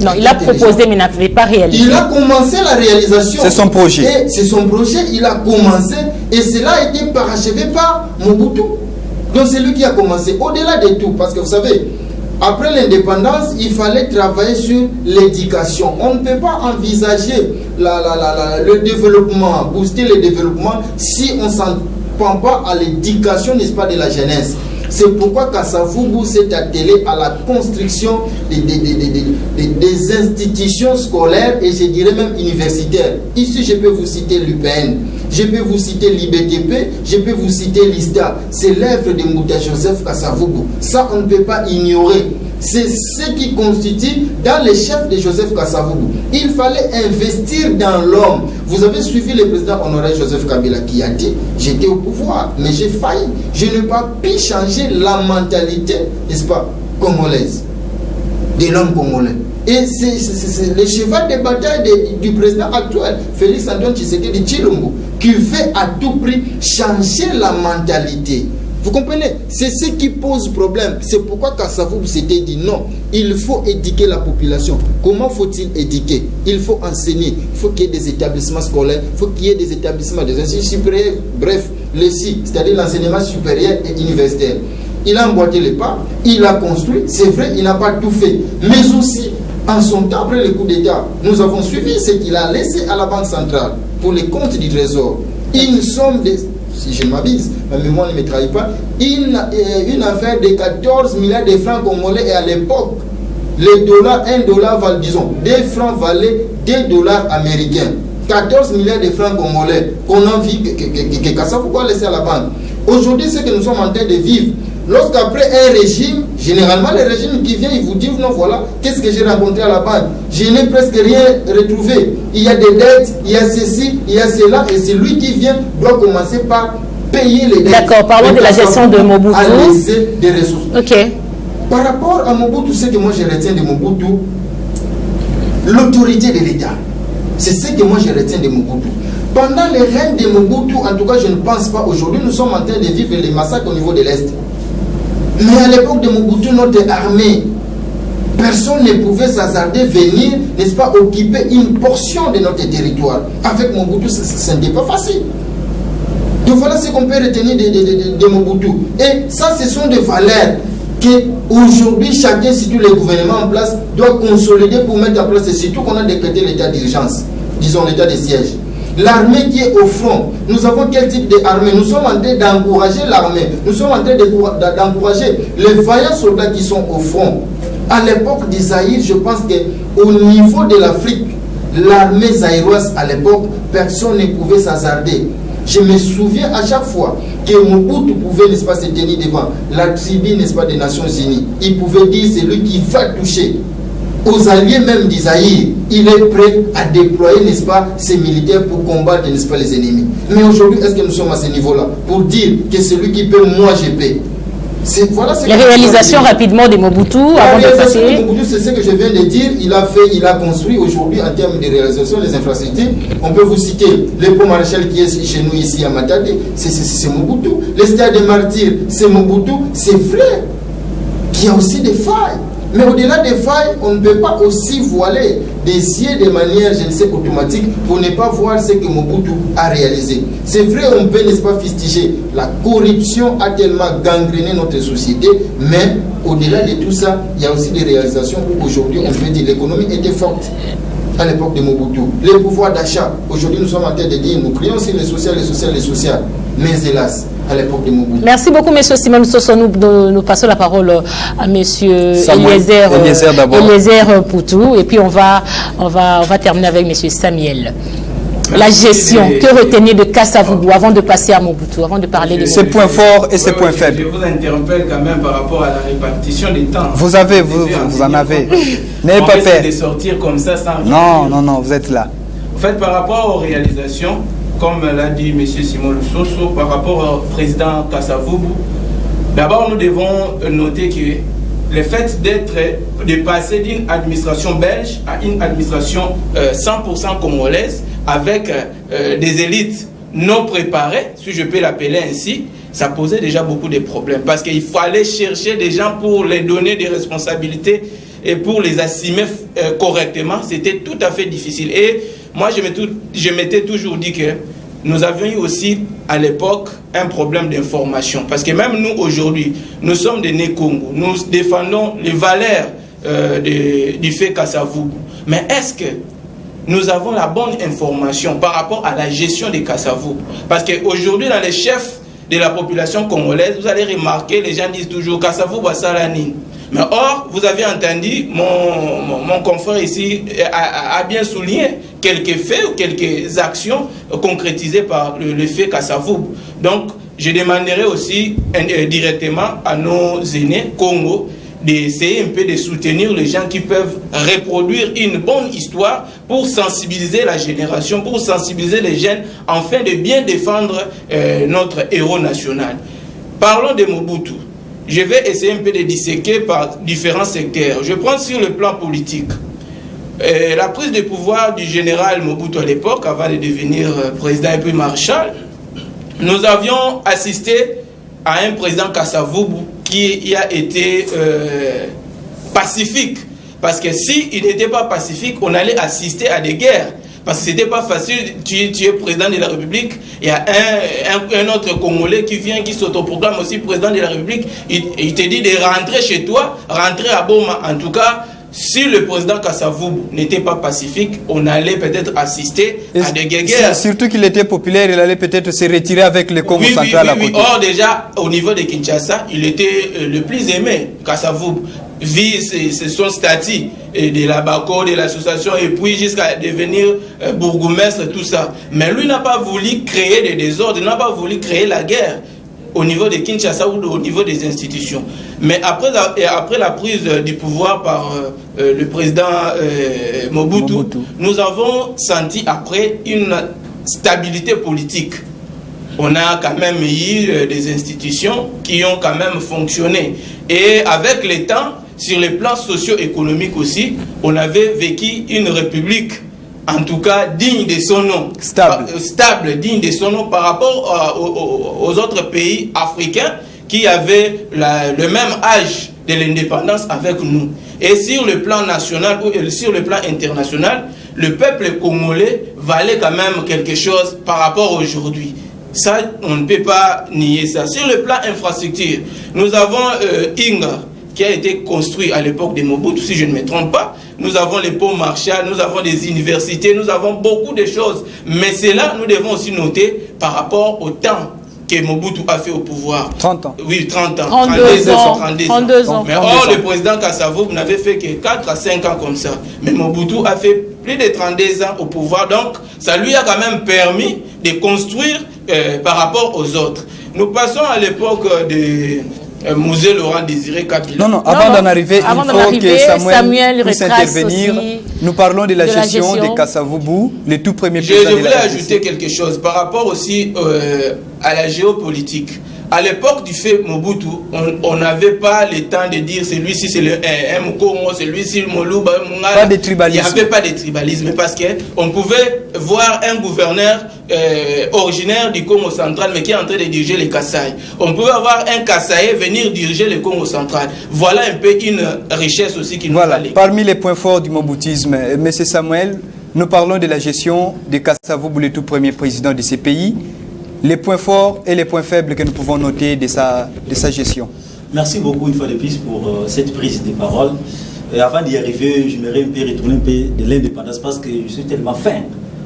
Non, il a proposé, mais n'avait pas réalisé. Il a commencé la réalisation. C'est son projet. C'est son projet, il a commencé, et cela a été parachevé par Mobutu. Donc c'est lui qui a commencé. Au-delà de tout, parce que vous savez, après l'indépendance, il fallait travailler sur l'éducation. On ne peut pas envisager le développement, booster le développement, si on ne s'en prend pas à l'éducation, n'est-ce pas, de la jeunesse. C'est pourquoi Kasavubu s'est attelé à la construction des institutions scolaires et je dirais même universitaires. Ici, je peux vous citer l'UPN, je peux vous citer l'IBTP, je peux vous citer l'ISTA. C'est l'œuvre de Mouta Joseph Kasavubu. Ça, on ne peut pas ignorer. C'est ce qui constitue dans les chefs de Joseph Kasavubu. Il fallait investir dans l'homme. Vous avez suivi le président honoré Joseph Kabila qui a dit « J'étais au pouvoir, mais j'ai failli. Je n'ai pas pu changer la mentalité, n'est-ce pas, congolaise, de l'homme congolais. » Et c'est le cheval de bataille du président actuel, Félix Antoine Tshisekedi Tshilombo, qui veut à tout prix changer la mentalité. Vous comprenez? C'est ce qui pose problème. C'est pourquoi Kasavubu s'était dit non, il faut éduquer la population. Comment faut-il éduquer? Il faut enseigner. Il faut qu'il y ait des établissements scolaires, il faut qu'il y ait des établissements, des instituts supérieurs, bref, le SI, c'est-à-dire l'enseignement supérieur et universitaire. Il a emboîté les pas, il a construit, c'est vrai, il n'a pas tout fait. Mais aussi, en son temps, après le coup d'État, nous avons suivi ce qu'il a laissé à la Banque centrale pour les comptes du Trésor. Une somme de... si je ne m'abuse, ma mémoire ne me trahit pas, une affaire de 14 milliards de francs congolais, et à l'époque, les dollars, 1 dollar valait, disons, 2 francs valaient 2 dollars américains. 14 milliards de francs congolais qu'on a vu que Kasavubu a laissé à la banque. Aujourd'hui, ce que nous sommes en train de vivre, Lorsqu'après un régime, généralement le régime qui vient, il vous dit non, voilà, qu'est-ce que j'ai rencontré à la base? Je n'ai presque rien retrouvé. Il y a des dettes, il y a ceci, il y a cela, et celui qui vient doit commencer par payer les dettes. D'accord, parlons de la gestion de Mobutu. À laisser des ressources. Ok. Par rapport à Mobutu, ce que moi je retiens de Mobutu, l'autorité de l'État. C'est ce que moi je retiens de Mobutu. Pendant les règnes de Mobutu, en tout cas je ne pense pas, aujourd'hui nous sommes en train de vivre les massacres au niveau de l'Est. Mais à l'époque de Mobutu, notre armée, personne ne pouvait s'hasarder venir, n'est-ce pas, occuper une portion de notre territoire. Avec Mobutu, ce n'était pas facile. Donc voilà ce qu'on peut retenir de Mobutu. Et ça, ce sont des valeurs qu'aujourd'hui, chacun, surtout les gouvernements en place, doit consolider pour mettre en place. Et surtout qu'on a décrété l'état d'urgence, disons l'état de siège. L'armée qui est au front, nous avons quel type d'armée? Nous sommes en train d'encourager l'armée. Nous sommes en train d'encourager les vaillants soldats qui sont au front. À l'époque d'Isaïe, je pense qu'au niveau de l'Afrique, l'armée zaïroise à l'époque, personne ne pouvait s'hasarder. Je me souviens à chaque fois que Mobutu pouvait, n'est-ce pas, se tenir devant la tribu, n'est-ce pas, des Nations Unies. Il pouvait dire c'est lui qui va toucher aux alliés même d'Isaïe. Il est prêt à déployer, n'est-ce pas, ses militaires pour combattre, n'est-ce pas, les ennemis. Mais aujourd'hui, est-ce que nous sommes à ce niveau-là pour dire que celui qui paie, moi je paie? Voilà les réalisations rapidement de Mobutu avant de passer. Mobutu, c'est ce que je viens de dire. Il a construit aujourd'hui en termes de réalisation les infrastructures. On peut vous citer le pont Maréchal qui est chez nous ici à Matadi, c'est Mobutu. Le stade des martyrs, c'est Mobutu. C'est vrai qu'il y a aussi des failles. Mais au-delà des failles, on ne peut pas aussi voiler des yeux de manière, je ne sais, automatique pour ne pas voir ce que Mobutu a réalisé. C'est vrai, on peut, n'est-ce pas, fustiger. La corruption a tellement gangréné notre société, mais au-delà de tout ça, il y a aussi des réalisations où aujourd'hui, on peut dire l'économie était forte à l'époque de Mobutu. Les pouvoirs d'achat, aujourd'hui, nous sommes en train de dire, nous crions sur les social, les social, les social. Mais hélas, à l'époque de Mobutu. Merci beaucoup, M. Simon Soso. Nous passons la parole à M. Eliezer Poutou. Et puis, on va terminer avec M. Samuel. La gestion, que retenir de Kasavubu avant de passer à Mobutu, avant de parler de ses points forts et ses points faibles. Je vous interpelle quand même par rapport à la répartition des temps. Vous en avez. N'ayez pas peur. de sortir comme ça sans... Non, vous êtes là. En fait, par rapport aux réalisations, comme l'a dit M. Simon Soso, par rapport au président Kasavubu, d'abord nous devons noter que le fait de passer d'une administration belge à une administration 100% congolaise avec des élites non préparées, si je peux l'appeler ainsi, ça posait déjà beaucoup de problèmes parce qu'il fallait chercher des gens pour les donner des responsabilités et pour les assumer correctement. C'était tout à fait difficile. Et moi, je m'étais toujours dit que nous avions eu aussi à l'époque un problème d'information. Parce que même nous aujourd'hui, nous sommes des Né-Congo. Nous défendons les valeurs du fait Kasavubu. Mais est-ce que nous avons la bonne information par rapport à la gestion des Kasavubu? Parce qu'aujourd'hui, dans les chefs de la population congolaise, vous allez remarquer, les gens disent toujours Kasavubu à Salanine. Mais or, vous avez entendu, mon confrère ici a bien souligné quelques faits ou quelques actions concrétisées par le fait Kasavubu. Donc, je demanderai aussi directement à nos aînés Congo d'essayer un peu de soutenir les gens qui peuvent reproduire une bonne histoire pour sensibiliser la génération, pour sensibiliser les jeunes, afin de bien défendre notre héros national. Parlons de Mobutu. Je vais essayer un peu de disséquer par différents secteurs. Je prends sur le plan politique. La prise de pouvoir du général Mobutu à l'époque, avant de devenir président et puis maréchal, nous avions assisté à un président Kasavubu qui a été pacifique. Parce que s'il n'était pas pacifique, on allait assister à des guerres. Parce que ce n'était pas facile, tu es président de la République, il y a un autre Congolais qui vient, qui s'autoproclame aussi président de la République, il te dit de rentrer chez toi, rentrer à Boma. En tout cas, si le président Kasavubu n'était pas pacifique, on allait peut-être assister à des guerres. Surtout qu'il était populaire, il allait peut-être se retirer avec le Congo central à côté. Or, déjà, au niveau de Kinshasa, il était le plus aimé, Kasavubu. Vit son statut de la BACO, de l'association, et puis jusqu'à devenir bourgmestre, tout ça. Mais lui n'a pas voulu créer des désordres, il n'a pas voulu créer la guerre. au niveau de Kinshasa ou au niveau des institutions. Mais après la prise du pouvoir par le président Mobutu, nous avons senti après une stabilité politique. On a quand même eu des institutions qui ont quand même fonctionné. Et avec le temps, sur les plans socio-économiques aussi, on avait vécu une république, en tout cas digne de son nom. Stable, digne de son nom par rapport aux autres pays africains qui avaient le même âge de l'indépendance avec nous. Et sur le plan national ou sur le plan international, le peuple congolais valait quand même quelque chose par rapport à aujourd'hui. Ça, on ne peut pas nier ça. Sur le plan infrastructure, nous avons Inga, qui a été construit à l'époque de Mobutu, si je ne me trompe pas. Nous avons les ponts Marshall, nous avons des universités, nous avons beaucoup de choses. Mais cela, nous devons aussi noter par rapport au temps que Mobutu a fait au pouvoir. 30 ans. Oui, 30 ans. 32 ans. Mais or, le président Kassavou n'avait fait que 4 à 5 ans comme ça. Mais Mobutu a fait plus de 32 ans au pouvoir. Donc, ça lui a quand même permis de construire par rapport aux autres. Nous passons à l'époque de Musée Laurent Désiré Kabila. Non, avant d'en arriver, il faut que Samuel puisse intervenir. Nous parlons de la gestion de Kasavubu, le tout premier président de la Je voulais ajouter quelque chose par rapport aussi à la géopolitique. À l'époque du fait Mobutu, on n'avait pas le temps de dire celui-ci c'est le Mkongo, celui-ci Moluba, pas de tribalisme. Il n'y avait pas de tribalisme parce qu'on pouvait voir un gouverneur originaire du Congo central mais qui est en train de diriger les Kasaï. On pouvait avoir un Kasaï venir diriger le Congo central. Voilà un peu une richesse aussi qui nous fallait. Parmi les points forts du Mobutisme, M. Samuel, nous parlons de la gestion de Kasavubu, le tout premier président de ces pays. Les points forts et les points faibles que nous pouvons noter de sa gestion. Merci beaucoup une fois de plus pour cette prise de parole. Et avant d'y arriver, j'aimerais un peu retourner un peu de l'indépendance parce que je suis tellement fin.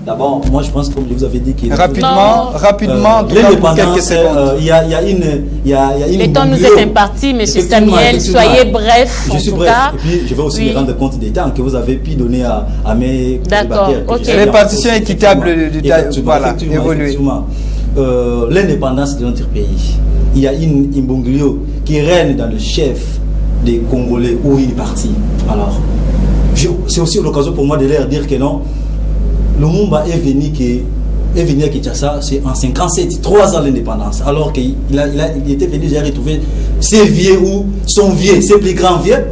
D'abord, moi je pense, comme je vous avais dit, qu'il rapidement, quelques secondes. Il y a une le temps nous est imparti, M. Samuel, soyez bref. Je suis bref. Et puis je vais aussi me rendre compte des temps que vous avez pu donner à mes débatteurs. Répartition équitable du temps. Voilà, évoluer. L'indépendance de notre pays. Il y a une Imbonglio qui règne dans le chef des Congolais où il est parti. Alors, c'est aussi l'occasion pour moi de leur dire que non, Lumumba est venu à Kinshasa, c'est en 57, 3 ans l'indépendance, alors qu'il était venu déjà retrouver ses vieux ou son vieux, ses plus grands vieux,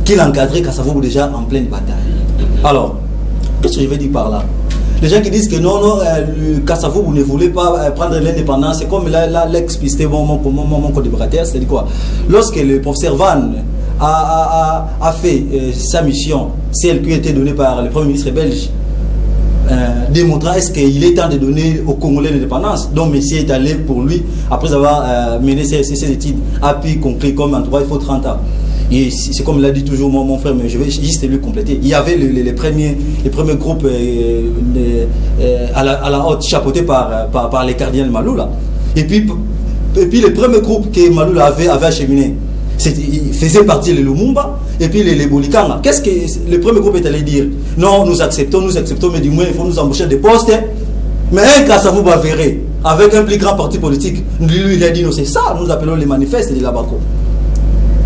qu'il encadrait Kassavou déjà en pleine bataille. Alors, qu'est-ce que je veux dire par là? Les gens qui disent que non, le Kassavou ne voulait pas prendre l'indépendance, c'est comme l'explicité mon collaborateur, c'est-à-dire quoi? Lorsque le professeur Van a fait sa mission, celle qui a été donnée par le Premier ministre belge, démontrant est-ce qu'il est temps de donner aux Congolais l'indépendance. Donc Messie est allé pour lui, après avoir mené ses études, a pu conclure comme en droit, il faut 30 ans. Et c'est comme l'a dit toujours mon frère, mais je vais juste lui compléter. Il y avait les premiers groupes à la haute, chapeautés par les cardinals Maloula. Et puis le premier groupe que Maloula avait acheminé, il faisait partie de Lumumba et puis les Bolikanga. Qu'est-ce que le premier groupe est allé dire? Non, nous acceptons, mais du moins il faut nous embaucher des postes. Mais un Kassavou va verrer avec un plus grand parti politique. Lui, il a dit non, c'est ça, nous appelons les manifestes de l'Abaco.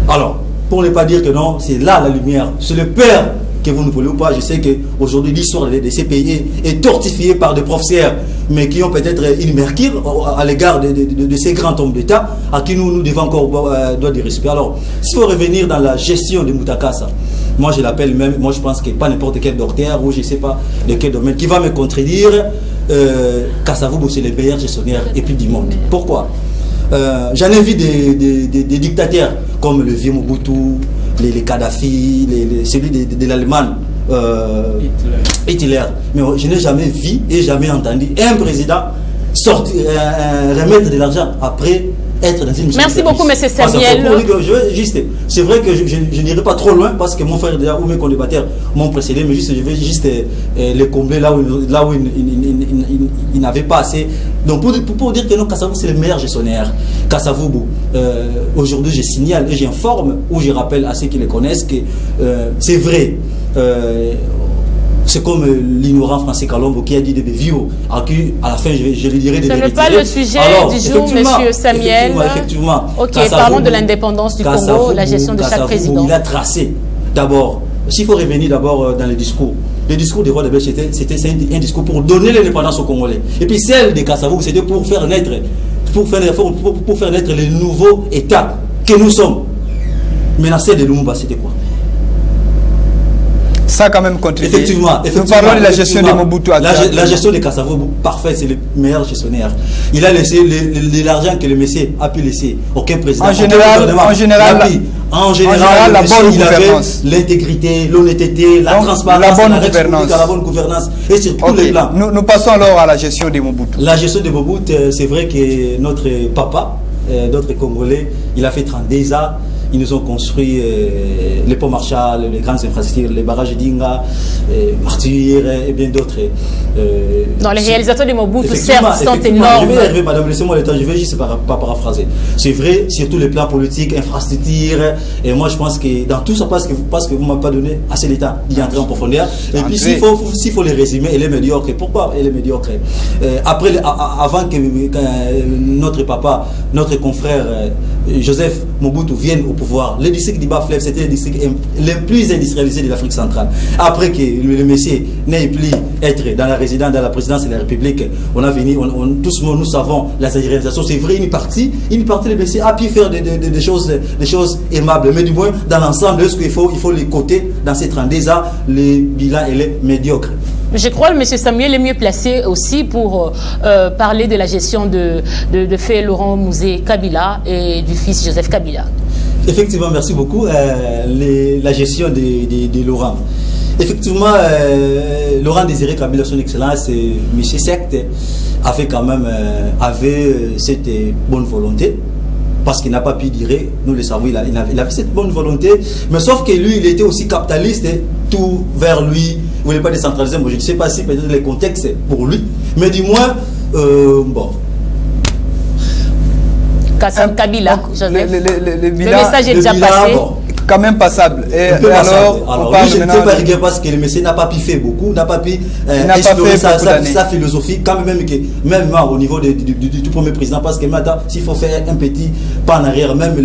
Alors, pour ne pas dire que non, c'est là la lumière, c'est le père que vous ne voulez ou pas. Je sais qu'aujourd'hui l'histoire de ces pays est tortifiée par des professeurs, mais qui ont peut-être une mercure à l'égard de ces grands hommes d'État à qui nous devons encore doigt de respect. Alors, s'il faut revenir dans la gestion de Mutakasa, moi je l'appelle même, moi je pense que pas n'importe quel docteur ou je ne sais pas de quel domaine qui va me contredire, Kassavou c'est le meilleur gestionnaire et puis du monde. Pourquoi? J'en ai vu des dictateurs comme le vieux Mobutu, les Kadhafi, celui de l'Allemagne, Hitler. Mais je n'ai jamais vu et jamais entendu un président remettre de l'argent après être dans une mission. Merci beaucoup, M. Samuel. C'est vrai que je n'irai pas trop loin parce que mon frère ou mes condébatteurs m'ont précédé, mais je vais juste les combler là où il n'avait pas assez. Donc pour dire que non, Kassavou c'est le meilleur gestionnaire. Kassavou, aujourd'hui je signale et j'informe ou je rappelle à ceux qui le connaissent que c'est vrai. c'est comme l'ignorant Francis Kalombo qui a dit des vieux, à la fin je lui dirai des vérités. Ce n'est pas le sujet du jour, monsieur Samuel. Effectivement. Ok, parlons de l'indépendance du Congo, la gestion de chaque président. Il a tracé, d'abord, s'il faut revenir d'abord dans les discours. Le discours des rois de Belge, c'était un discours pour donner l'indépendance aux Congolais. Et puis celle de Kassavou, c'était pour faire naître le nouveau État que nous sommes. Maintenant, celle de Lumumba, c'était quoi? Ça quand même contribue. Effectivement. Nous parlons de la gestion de Mobutu. La gestion de Kassavou, parfait, c'est le meilleur gestionnaire. Il a laissé l'argent que le monsieur a pu laisser. Aucun président. En général, la bonne gouvernance. L'intégrité, l'honnêteté, la transparence, la bonne gouvernance. Et sur tous les plans. Nous passons alors à la gestion de Mobutu. La gestion de Mobutu, c'est vrai que notre papa, d'autres Congolais, il a fait 32 ans. Ils nous ont construit les ponts Marshall, les grandes infrastructures, les barrages d'Inga, Martyr et bien d'autres. Non, les réalisateurs de Mobutu, certes, sont énormes. Je vais arriver, madame, laissez-moi le temps, je vais juste pas paraphraser. C'est vrai, sur tous les plans politiques, infrastructures, et moi je pense que dans tout ça, parce que vous ne m'avez pas donné assez de temps d'y entrer en profondeur. Et puis s'il faut les résumer, elle est médiocre. Pourquoi elle est médiocre? Avant que notre papa, notre confrère Joseph Mobutu vienne au pouvoir, le district d'Iba-Fleuve, c'était le district le plus industrialisé de l'Afrique centrale. Après que le monsieur n'ait plus être dans la présidence de la République, on a venu, tous nous savons la réalisation. C'est vrai, une partie de monsieur a pu faire des choses aimables, mais du moins dans l'ensemble, est-ce qu'il faut les coter dans ces 32 ans, le bilan est médiocre. Je crois que M. Samuel est mieux placé aussi pour parler de la gestion de fait Laurent Musée Kabila et du fils Joseph Kabila. Effectivement, merci beaucoup. La gestion de Laurent. Effectivement, Laurent Désiré Kabila, son excellence, M. Secte, avait quand même cette bonne volonté. Parce qu'il n'a pas pu dire, nous le savons, il avait cette bonne volonté, mais sauf que lui, il était aussi capitaliste, tout vers lui, il ne voulait pas décentraliser. Moi, je ne sais pas si peut-être le contexte pour lui, mais du moins, bon. Kabila, Joseph. Le message est déjà passé. Bon. Quand même passable. Et alors, lui, je ne sais pas rigueur parce que le monsieur n'a pas pu faire beaucoup, n'a pas pu explorer sa philosophie, quand même au niveau du premier président, parce que maintenant, s'il faut faire un petit pas en arrière, même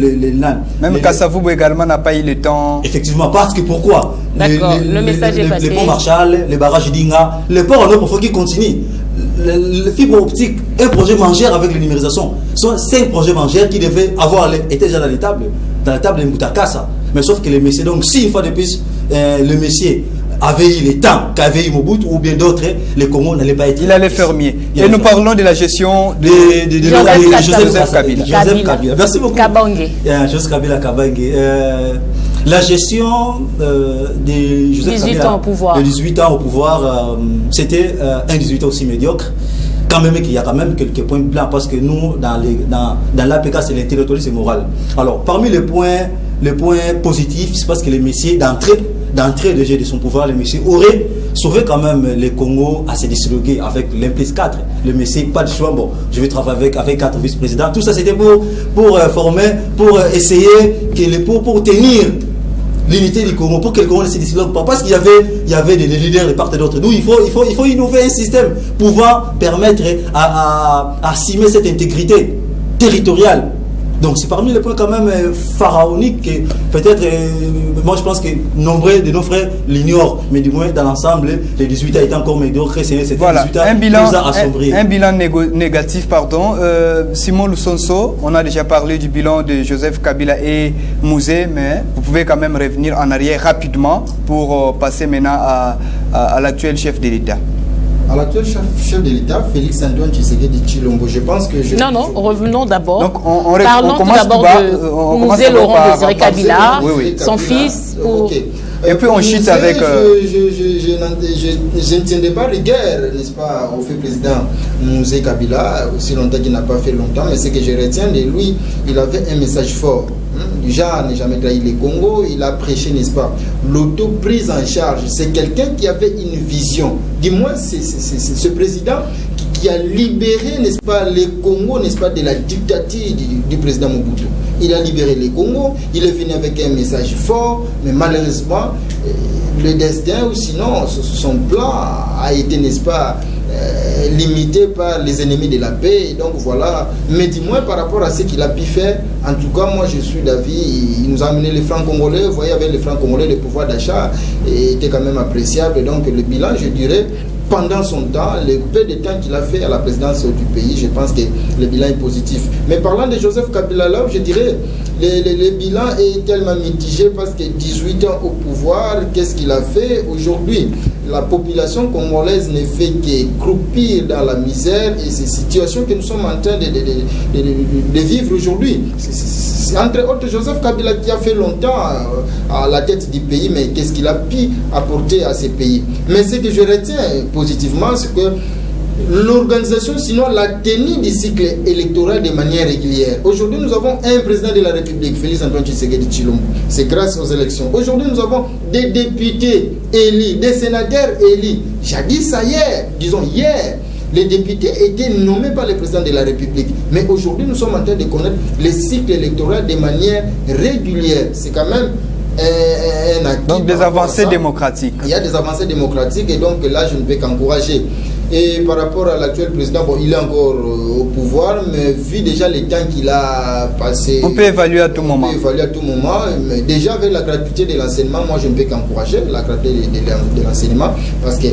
Kassavou également n'a pas eu le temps. Effectivement, parce que pourquoi? Le message est passé. Les ponts Marshall, les barrages d'Inga, les ports en eau, il faut qu'ils continuent. Le fibre optique, un projet mangère avec la numérisation, sont 5 projets mangères qui devaient été déjà dans les tables de Moutakassa. Mais sauf que les messieurs, donc si une fois de plus, le monsieur avait eu le temps qu'avait eu Mobutu ou bien d'autres, les Congo n'allaient pas être. Il allait faire mieux. Et nous parlons de la gestion de Joseph Kabila. Merci beaucoup. Joseph Kabila Kabangé. La gestion de Joseph Kabila, de 18 ans au pouvoir, c'était un 18 ans aussi médiocre. Quand même qu'il y a quand même quelques points blancs, parce que nous, dans l'APK, c'est l'intellectualisme moral. Alors, parmi les points positifs, c'est parce que les messieurs, d'entrée de jeu de son pouvoir, les messieurs auraient sauvé quand même les Congo à se disloquer avec l'M+4. Le messieurs, pas de choix, bon, je vais travailler avec 4 vice-présidents. Tout ça, c'était pour former, pour essayer, pour tenir l'unité du Congo, pour que le Congo ne se disloque pas, parce qu'il y avait des leaders de part et d'autre. Donc il faut innover un système pouvant permettre à assumer cette intégrité territoriale. Donc c'est parmi les points quand même pharaoniques que peut-être, moi je pense que nombreux de nos frères l'ignorent, mais du moins dans l'ensemble, les 18 ans étaient encore médiocres, c'était voilà, 18 ans nous a assombris. Un bilan négatif, pardon. Simon Lusonso, on a déjà parlé du bilan de Joseph Kabila et Musée, mais vous pouvez quand même revenir en arrière rapidement pour passer maintenant à l'actuel chef de l'État. À l'actuel chef de l'État, Félix-Antoine Tshisekedi Tshilombo, je pense que Non, revenons d'abord. Donc parlons tout d'abord de Musée Laurent Désiré Kabila, son fils. Okay. Et puis on chute avec... Je ne tiendrai pas rigueur, n'est-ce pas, au fait président Musée Kabila, aussi longtemps qu'il n'a pas fait longtemps, mais ce que je retiens de lui, il avait un message fort. Du genre, n'a jamais trahi les Congo, il a prêché, n'est-ce pas, l'auto-prise en charge. C'est quelqu'un qui avait une vision. Dis-moi, c'est ce président qui a libéré, n'est-ce pas, les Congo, n'est-ce pas, de la dictature du président Mobutu. Il a libéré les Congo, il est venu avec un message fort, mais malheureusement, le destin ou sinon son plan a été, n'est-ce pas, limité par les ennemis de la paix. Et donc voilà, mais dis-moi par rapport à ce qu'il a pu faire, en tout cas moi je suis d'avis, il nous a amené les francs congolais, vous voyez, avec les francs congolais le pouvoir d'achat était quand même appréciable. Et donc le bilan, je dirais, pendant son temps, le peu de temps qu'il a fait à la présidence du pays, je pense que le bilan est positif. Mais parlant de Joseph Kabila, là, je dirais, le bilan est tellement mitigé parce que 18 ans au pouvoir, qu'est-ce qu'il a fait aujourd'hui? La population congolaise ne fait que croupir dans la misère et ces situations que nous sommes en train de vivre aujourd'hui. C'est entre autres Joseph Kabila qui a fait longtemps à la tête du pays, mais qu'est-ce qu'il a pu apporter à ces pays? Mais ce que je retiens positivement, c'est que l'organisation, sinon la tenue du cycle électoral de manière régulière. Aujourd'hui, nous avons un président de la République, Félix Antoine Tshisekedi Tshilombo. C'est grâce aux élections. Aujourd'hui, nous avons des députés élus, des sénateurs élus. Jadis, hier, disons hier, les députés étaient nommés par le président de la République. Mais aujourd'hui, nous sommes en train de connaître le cycle électoral de manière régulière. C'est quand même un acquis. Donc des avancées démocratiques. Il y a des avancées démocratiques et donc là, je ne peux qu'encourager. Et par rapport à l'actuel président, bon, il est encore au pouvoir, mais vu déjà les temps qu'il a passé... On peut évaluer à tout moment. On peut évaluer à tout moment. Mais déjà, avec la gratuité de l'enseignement, moi, je ne peux qu'encourager la gratuité de l'enseignement. Parce que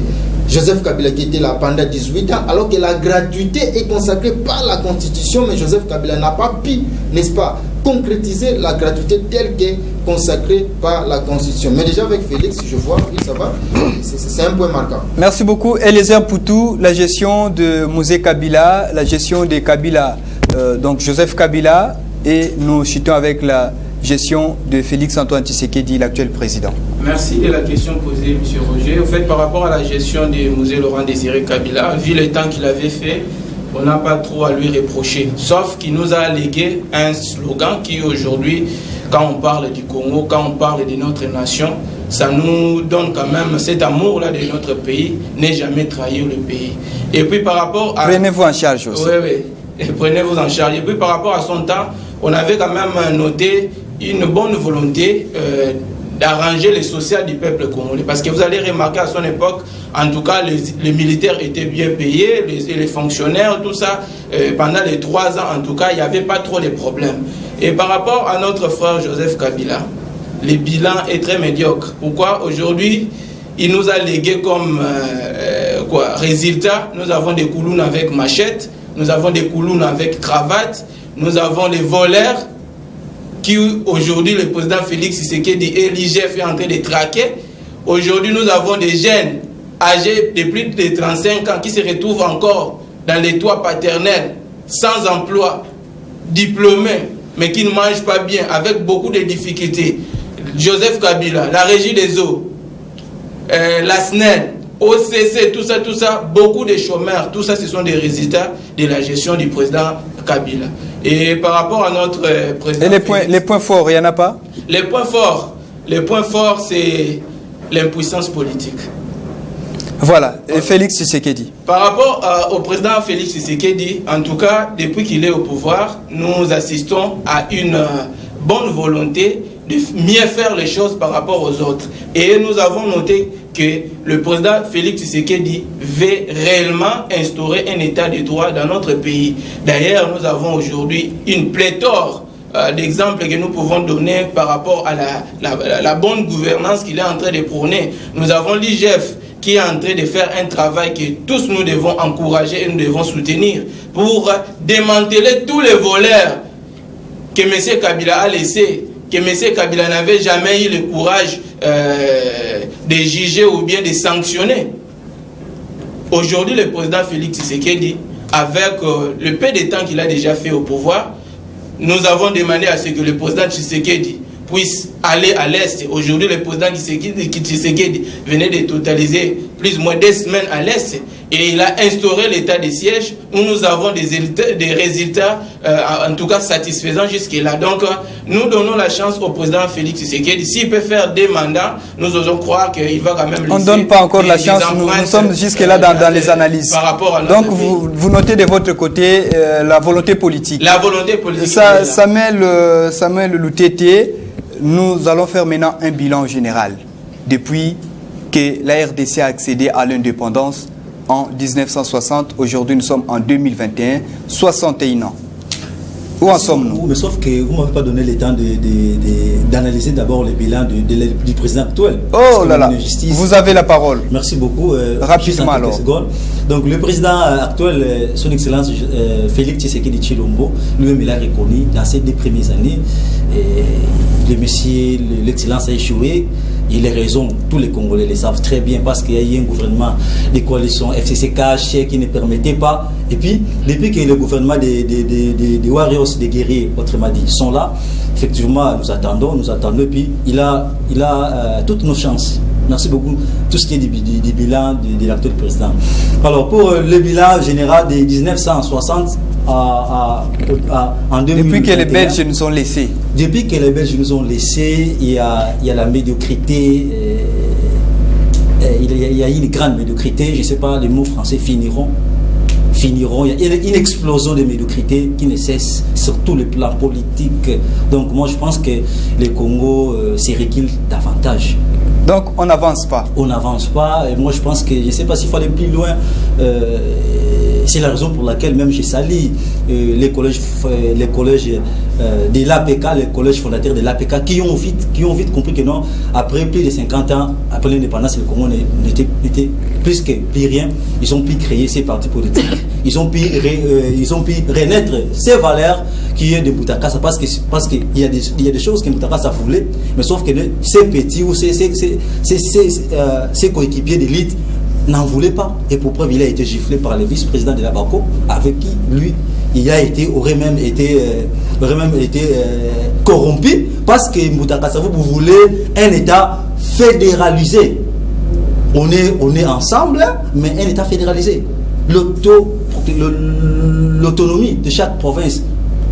Joseph Kabila qui était là pendant 18 ans, alors que la gratuité est consacrée par la Constitution, mais Joseph Kabila n'a pas pu, n'est-ce pas, concrétiser la gratuité telle qu'elle est consacrée par la Constitution. Mais déjà avec Félix, je vois, oui, ça va, c'est un point marquant. Merci beaucoup. Eliezer Poutou, la gestion de Mosé Kabila, la gestion des Kabila, donc Joseph Kabila, et nous chutons avec la gestion de Félix Antoine Tshisekedi, l'actuel président. Merci de la question posée, M. Roger. En fait, par rapport à la gestion de Mosé Laurent Désiré Kabila, vu le temps qu'il avait fait, on n'a pas trop à lui reprocher. Sauf qu'il nous a légué un slogan qui aujourd'hui, quand on parle du Congo, quand on parle de notre nation, ça nous donne quand même cet amour-là de notre pays, n'est jamais trahir le pays. Et puis par rapport à... Prenez-vous en charge aussi. Oui. Prenez-vous en charge. Et puis par rapport à son temps, on avait quand même noté une bonne volonté d'arranger les social du peuple congolais. Parce que vous allez remarquer à son époque, en tout cas, les militaires étaient bien payés, les fonctionnaires, tout ça. Pendant les 3 ans, en tout cas, il n'y avait pas trop de problèmes. Et par rapport à notre frère Joseph Kabila, le bilan est très médiocre. Pourquoi? Aujourd'hui, il nous a légué comme résultat, nous avons des koulounes avec machette, nous avons des koulounes avec cravate, nous avons les voleurs qui aujourd'hui le président Félix Tshisekedi et l'IGF est en train de traquer. Aujourd'hui nous avons des jeunes âgés de plus de 35 ans qui se retrouvent encore dans les toits paternels, sans emploi, diplômés, mais qui ne mangent pas bien, avec beaucoup de difficultés. Joseph Kabila, la régie des eaux, la SNEL, OCC, tout ça, beaucoup de chômeurs, tout ça, ce sont des résultats de la gestion du président Kabila. Et par rapport à notre président... Et les points forts, il n'y en a pas? Les points forts, c'est l'impuissance politique. Voilà, et Félix Tshisekedi. Par rapport au président Félix Tshisekedi, en tout cas, depuis qu'il est au pouvoir, nous assistons à une bonne volonté de mieux faire les choses par rapport aux autres. Et nous avons noté que le président Félix Tshisekedi veut réellement instaurer un état de droit dans notre pays. D'ailleurs, nous avons aujourd'hui une pléthore d'exemples que nous pouvons donner par rapport à la bonne gouvernance qu'il est en train de prôner. Nous avons l'IGF qui est en train de faire un travail que tous nous devons encourager et nous devons soutenir pour démanteler tous les voleurs que M. Kabila a laissés, que M. Kabila n'avait jamais eu le courage de juger ou bien de sanctionner. Aujourd'hui, le président Félix Tshisekedi, avec le peu de temps qu'il a déjà fait au pouvoir, nous avons demandé à ce que le président Tshisekedi puisse aller à l'Est. Aujourd'hui, le président Tshisekedi venait de totaliser plus ou moins 2 semaines à l'Est et il a instauré l'état de siège où nous avons des résultats en tout cas satisfaisants jusque-là. Donc, nous donnons la chance au président Félix Tshisekedi. S'il peut faire 2 mandats, nous osons croire qu'il va quand même... On ne donne pas encore la chance, nous sommes jusque-là dans les analyses. Par rapport à donc, vous notez de votre côté la volonté politique. La volonté politique. Samuel Loutete, nous allons faire maintenant un bilan général depuis que la RDC a accédé à l'indépendance en 1960. Aujourd'hui, nous sommes en 2021, 61 ans. Où en sommes-nous? Mais sauf que vous ne m'avez pas donné le temps d'analyser d'abord le bilan du président actuel. Oh là là, vous avez la parole. Merci beaucoup. Rapidement alors. Donc le président actuel, son Excellence Félix Tshisekedi Tshilombo, lui-même il a reconnu dans ces 2 premières années, l'Excellence a échoué. Et les raisons, tous les Congolais le savent très bien parce qu'il y a eu un gouvernement de coalition FCC-KH qui ne permettait pas. Et puis, depuis que le gouvernement des Warriors, des guerriers, autrement dit, sont là, effectivement, nous attendons. Et puis, il a toutes nos chances. Merci beaucoup. Tout ce qui est du bilan de l'actuel président. Alors, pour le bilan général de 1960 en 2021. Depuis que les Belges nous ont laissés. Depuis que les Belges nous ont laissés, il y a la médiocrité. Il y a une grande médiocrité. Je ne sais pas, les mots français finiront. Il y a une explosion de médiocrité qui ne cesse sur tous les plans politiques. Donc moi je pense que le Congo se recule davantage. Donc on n'avance pas. On n'avance pas. Et moi je pense que je ne sais pas s'il faut aller plus loin. C'est la raison pour laquelle même j'ai sali les collèges de l'APK, les collèges fondateurs de l'APK qui ont vite compris que non, après plus de 50 ans, après l'indépendance, le Congo n'était plus que plus rien. Ils ont pu créer ces partis politiques. Ils ont pu renaître ces valeurs qui est de Boutakassa parce qu'il y a des choses que Boutakassa voulait, mais sauf que ces petits ou ces coéquipiers d'élite n'en voulait pas. Et pour preuve, il a été giflé par le vice-président de la BACO, avec qui, lui, aurait même été corrompu, parce que Boutakassa, vous voulez un État fédéralisé. On est ensemble, mais un État fédéralisé. L'autonomie de chaque province.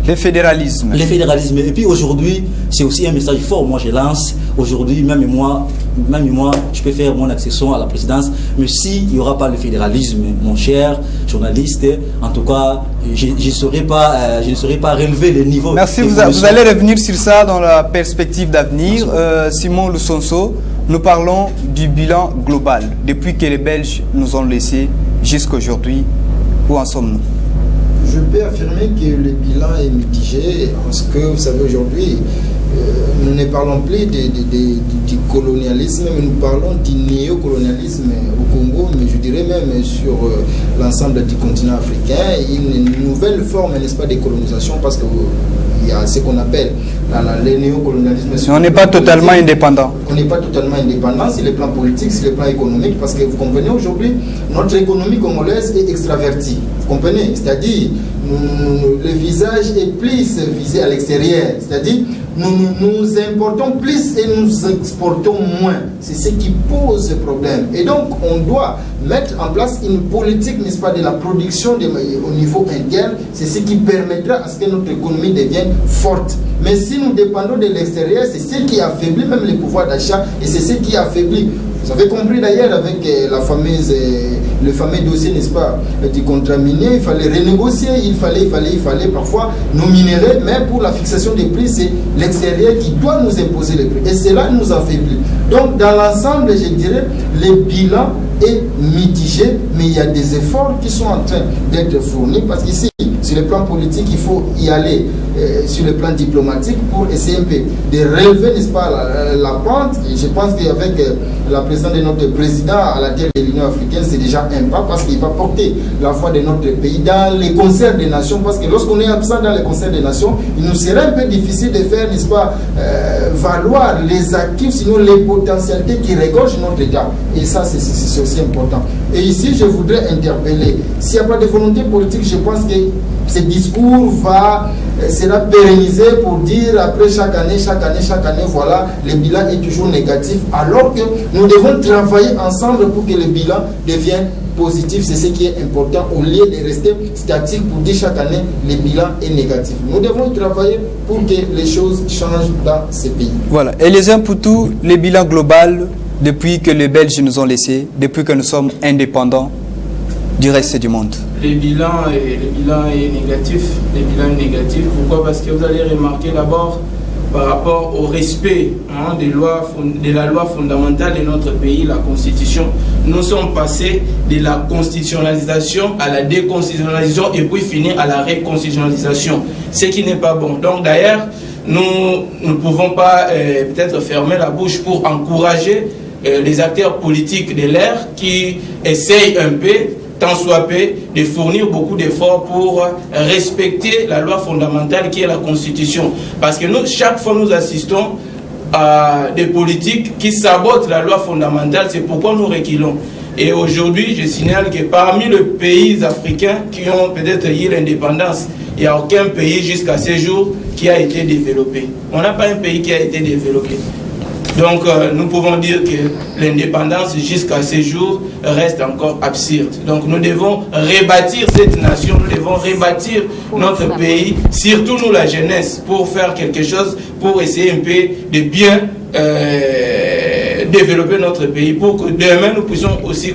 Le fédéralisme. Et puis aujourd'hui, c'est aussi un message fort. Moi, je lance aujourd'hui, même moi, je peux faire mon accession à la présidence. Mais s'il n'y aura pas le fédéralisme, mon cher journaliste, en tout cas, je ne saurais pas relever le niveau. Merci. Vous allez revenir sur ça dans la perspective d'avenir. Simon Lusonso, nous parlons du bilan global. Depuis que les Belges nous ont laissés jusqu'à aujourd'hui, où en sommes-nous? Je peux affirmer que le bilan est mitigé parce que, vous savez, aujourd'hui, nous ne parlons plus du colonialisme, mais nous parlons du néocolonialisme au Congo, mais je dirais même sur l'ensemble du continent africain, une nouvelle forme, n'est-ce pas, de colonisation, parce qu'il y a ce qu'on appelle le néocolonialisme. On n'est pas totalement indépendant. On n'est pas totalement indépendant sur le plan politique, sur le plan économique, parce que vous comprenez, aujourd'hui, notre économie congolaise est extravertie. Vous comprenez? C'est-à-dire, le visage est plus visé à l'extérieur. C'est-à-dire, nous importons plus et nous exportons moins. C'est ce qui pose problème. Et donc, on doit mettre en place une politique, n'est-ce pas, de la production au niveau interne. C'est ce qui permettra à ce que notre économie devienne forte. Mais si nous dépendons de l'extérieur, c'est ce qui affaiblit même le pouvoir d'achat et c'est ce qui affaiblit. Vous avez compris d'ailleurs avec le fameux dossier, n'est-ce pas, du contrat minier, il fallait renégocier, il fallait parfois nous minerais, mais pour la fixation des prix, c'est l'extérieur qui doit nous imposer les prix. Et cela nous affaiblit. Donc dans l'ensemble, je dirais, le bilan est mitigé, mais il y a des efforts qui sont en train d'être fournis parce qu'ici, sur le plan politique, il faut y aller sur le plan diplomatique pour essayer un peu de relever, n'est-ce pas, la pente. Et je pense qu'avec la présence de notre président à la tête de l'Union africaine, c'est déjà un pas parce qu'il va porter la voix de notre pays dans les concerts des nations. Parce que lorsqu'on est absent dans les concerts des nations, il nous serait un peu difficile de faire, n'est-ce pas, valoir les actifs, sinon les potentialités qui regorgent notre État. Et ça, c'est aussi important. Et ici, je voudrais interpeller. S'il n'y a pas de volonté politique, je pense que ce discours sera pérennisé pour dire après chaque année, voilà, le bilan est toujours négatif, alors que nous devons travailler ensemble pour que le bilan devienne positif. C'est ce qui est important, au lieu de rester statique pour dire chaque année le bilan est négatif. Nous devons travailler pour que les choses changent dans ces pays. Voilà, et les uns pour tous, le bilan global, depuis que les Belges nous ont laissés, depuis que nous sommes indépendants du reste du monde. Le bilan est négatif. Le bilan est négatif. Pourquoi? Parce que vous allez remarquer d'abord, par rapport au respect de la loi fondamentale de notre pays, la Constitution. Nous sommes passés de la constitutionnalisation à la déconstitutionnalisation et puis finir à la réconstitutionnalisation, ce qui n'est pas bon. Donc d'ailleurs, nous ne pouvons pas peut-être fermer la bouche pour encourager les acteurs politiques de l'ère qui essayent un peu, tant soit peu, de fournir beaucoup d'efforts pour respecter la loi fondamentale qui est la Constitution. Parce que nous, chaque fois nous assistons à des politiques qui sabotent la loi fondamentale, c'est pourquoi nous reculons. Et aujourd'hui, je signale que parmi les pays africains qui ont peut-être eu l'indépendance, il n'y a aucun pays jusqu'à ce jour qui a été développé. On n'a pas un pays qui a été développé. Donc nous pouvons dire que l'indépendance jusqu'à ce jour reste encore absurde. Donc nous devons rebâtir cette nation, nous devons rebâtir notre pays, surtout nous la jeunesse, pour faire quelque chose, pour essayer un peu de bien développer notre pays, pour que demain nous puissions aussi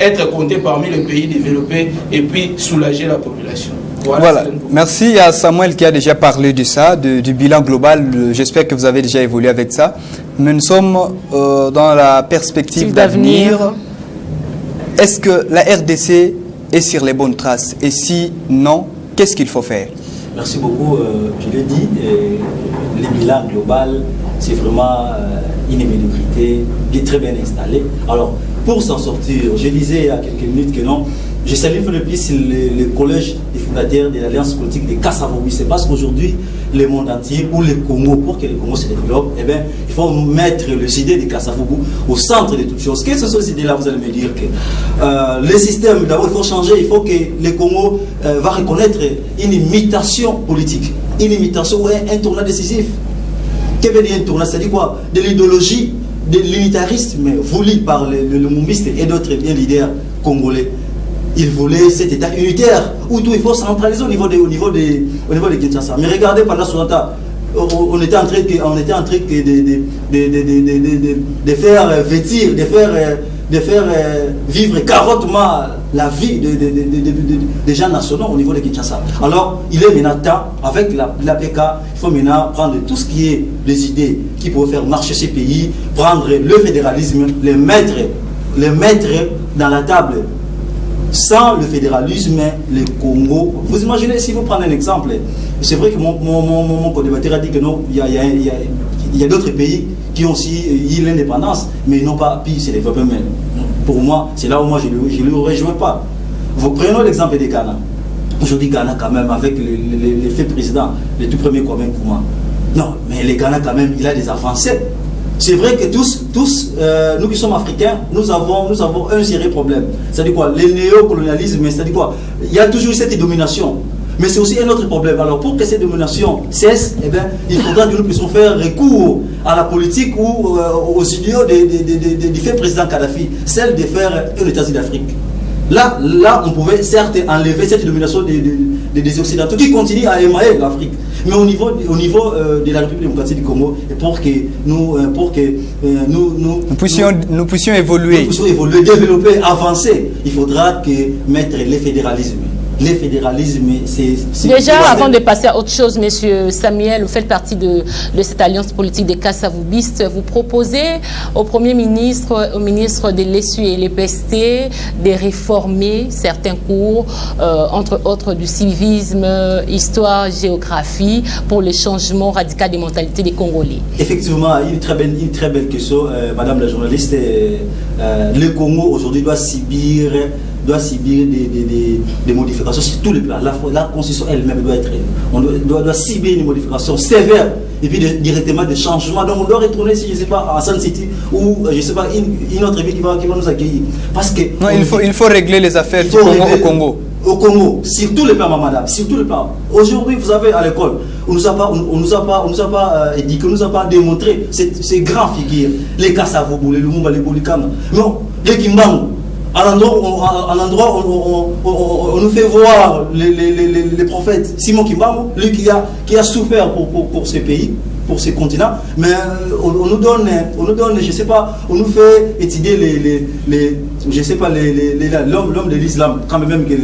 être comptés parmi les pays développés et puis soulager la population. Voilà. Merci. Il y a Samuel qui a déjà parlé de ça, du bilan global. J'espère que vous avez déjà évolué avec ça. Mais nous sommes dans la perspective d'avenir. Est-ce que la RDC est sur les bonnes traces? Et si non, qu'est-ce qu'il faut faire? Merci beaucoup. Je l'ai dit, le bilan global, c'est vraiment une médiocrité très bien installée. Alors, pour s'en sortir, je disais il y a quelques minutes que non, je salue le plus le collège des fondateurs de l'Alliance politique de Kassavobi. C'est parce qu'aujourd'hui, le monde entier, ou le Congo, pour que le Congo se développe, eh bien, il faut mettre les idées de Kassavobi au centre de toutes choses. Quelles sont ces idées-là? Vous allez me dire que le système, d'abord, il faut changer. Il faut que le Congo va reconnaître une imitation politique, une imitation ou un tournant décisif. Que veut dire un tournant? C'est-à-dire quoi? De l'idéologie, de l'unitarisme voulu par le Lumumbiste et d'autres bien leaders congolais. Ils voulaient cet État unitaire où tout il faut centraliser au niveau de Kinshasa. Mais regardez, pendant ce temps, on était en train de faire vêtir, de faire vivre carottement la vie des gens nationaux au niveau de Kinshasa. Alors, il est maintenant temps, avec l'APK, il faut maintenant prendre tout ce qui est des idées qui peuvent faire marcher ces pays, prendre le fédéralisme, les mettre dans la table. Sans le fédéralisme, le Congo, vous imaginez, si vous prenez un exemple, c'est vrai que mon co-débatteur a dit que non, il y a d'autres pays qui ont aussi eu l'indépendance, mais ils n'ont pas pu se développer même. Pour moi, c'est là où moi je ne le rejoins pas. Vous prenez l'exemple des Ghana. Aujourd'hui, Ghana, quand même, avec les faits présidents, les tout premiers Kwame Nkrumah. Non, mais les Ghana, quand même, il a des avancées. C'est vrai que tous nous qui sommes africains, nous avons un sérieux problème. C'est-à-dire quoi? Le néocolonialisme, c'est-à-dire quoi? Il y a toujours cette domination. Mais c'est aussi un autre problème. Alors pour que cette domination cesse, eh bien, il faudra que nous puissions faire recours à la politique ou aux idéaux du fait président Kadhafi, celle de faire un État-Unis d'Afrique. Là, on pouvait certes enlever cette domination des Occidentaux qui continuent à émailler l'Afrique. Mais au niveau de la République démocratique du Congo, pour que nous puissions évoluer, développer, avancer, il faudra que mettre le fédéralisme. Le fédéralisme, c'est... Déjà, avant de passer à autre chose, Monsieur Samuel, vous faites partie de cette alliance politique des Kassavoubistes. Vous proposez au Premier ministre, au ministre de l'ESU et l'EPST de réformer certains cours, entre autres du civisme, histoire, géographie, pour le changement radical des mentalités des Congolais. Effectivement, une très belle question, Madame la journaliste. Le Congo, aujourd'hui, doit subir des modifications sur tous les plans. La Constitution elle-même doit subir une modification sévère et puis directement des changements. Donc on doit retourner, si je ne sais pas, à Sun City ou je ne sais pas, une autre ville qui va nous accueillir. Parce que non, il faut régler les affaires du Congo au Congo. Au Congo, sur tous les plans, madame, sur tous les plans. Aujourd'hui, vous savez, à l'école, on nous a pas dit qu'on nous a pas démontré ces grands figures, les Kassavobu, les Lumumba, les Bolikama. Non, les Kimbangu. À l'endroit où on nous fait voir les prophètes. Simon Kimbangu, lui qui a souffert pour ce pays, pour ce continent, mais on nous donne, je sais pas, on nous fait étudier l'homme de l'islam, quand même que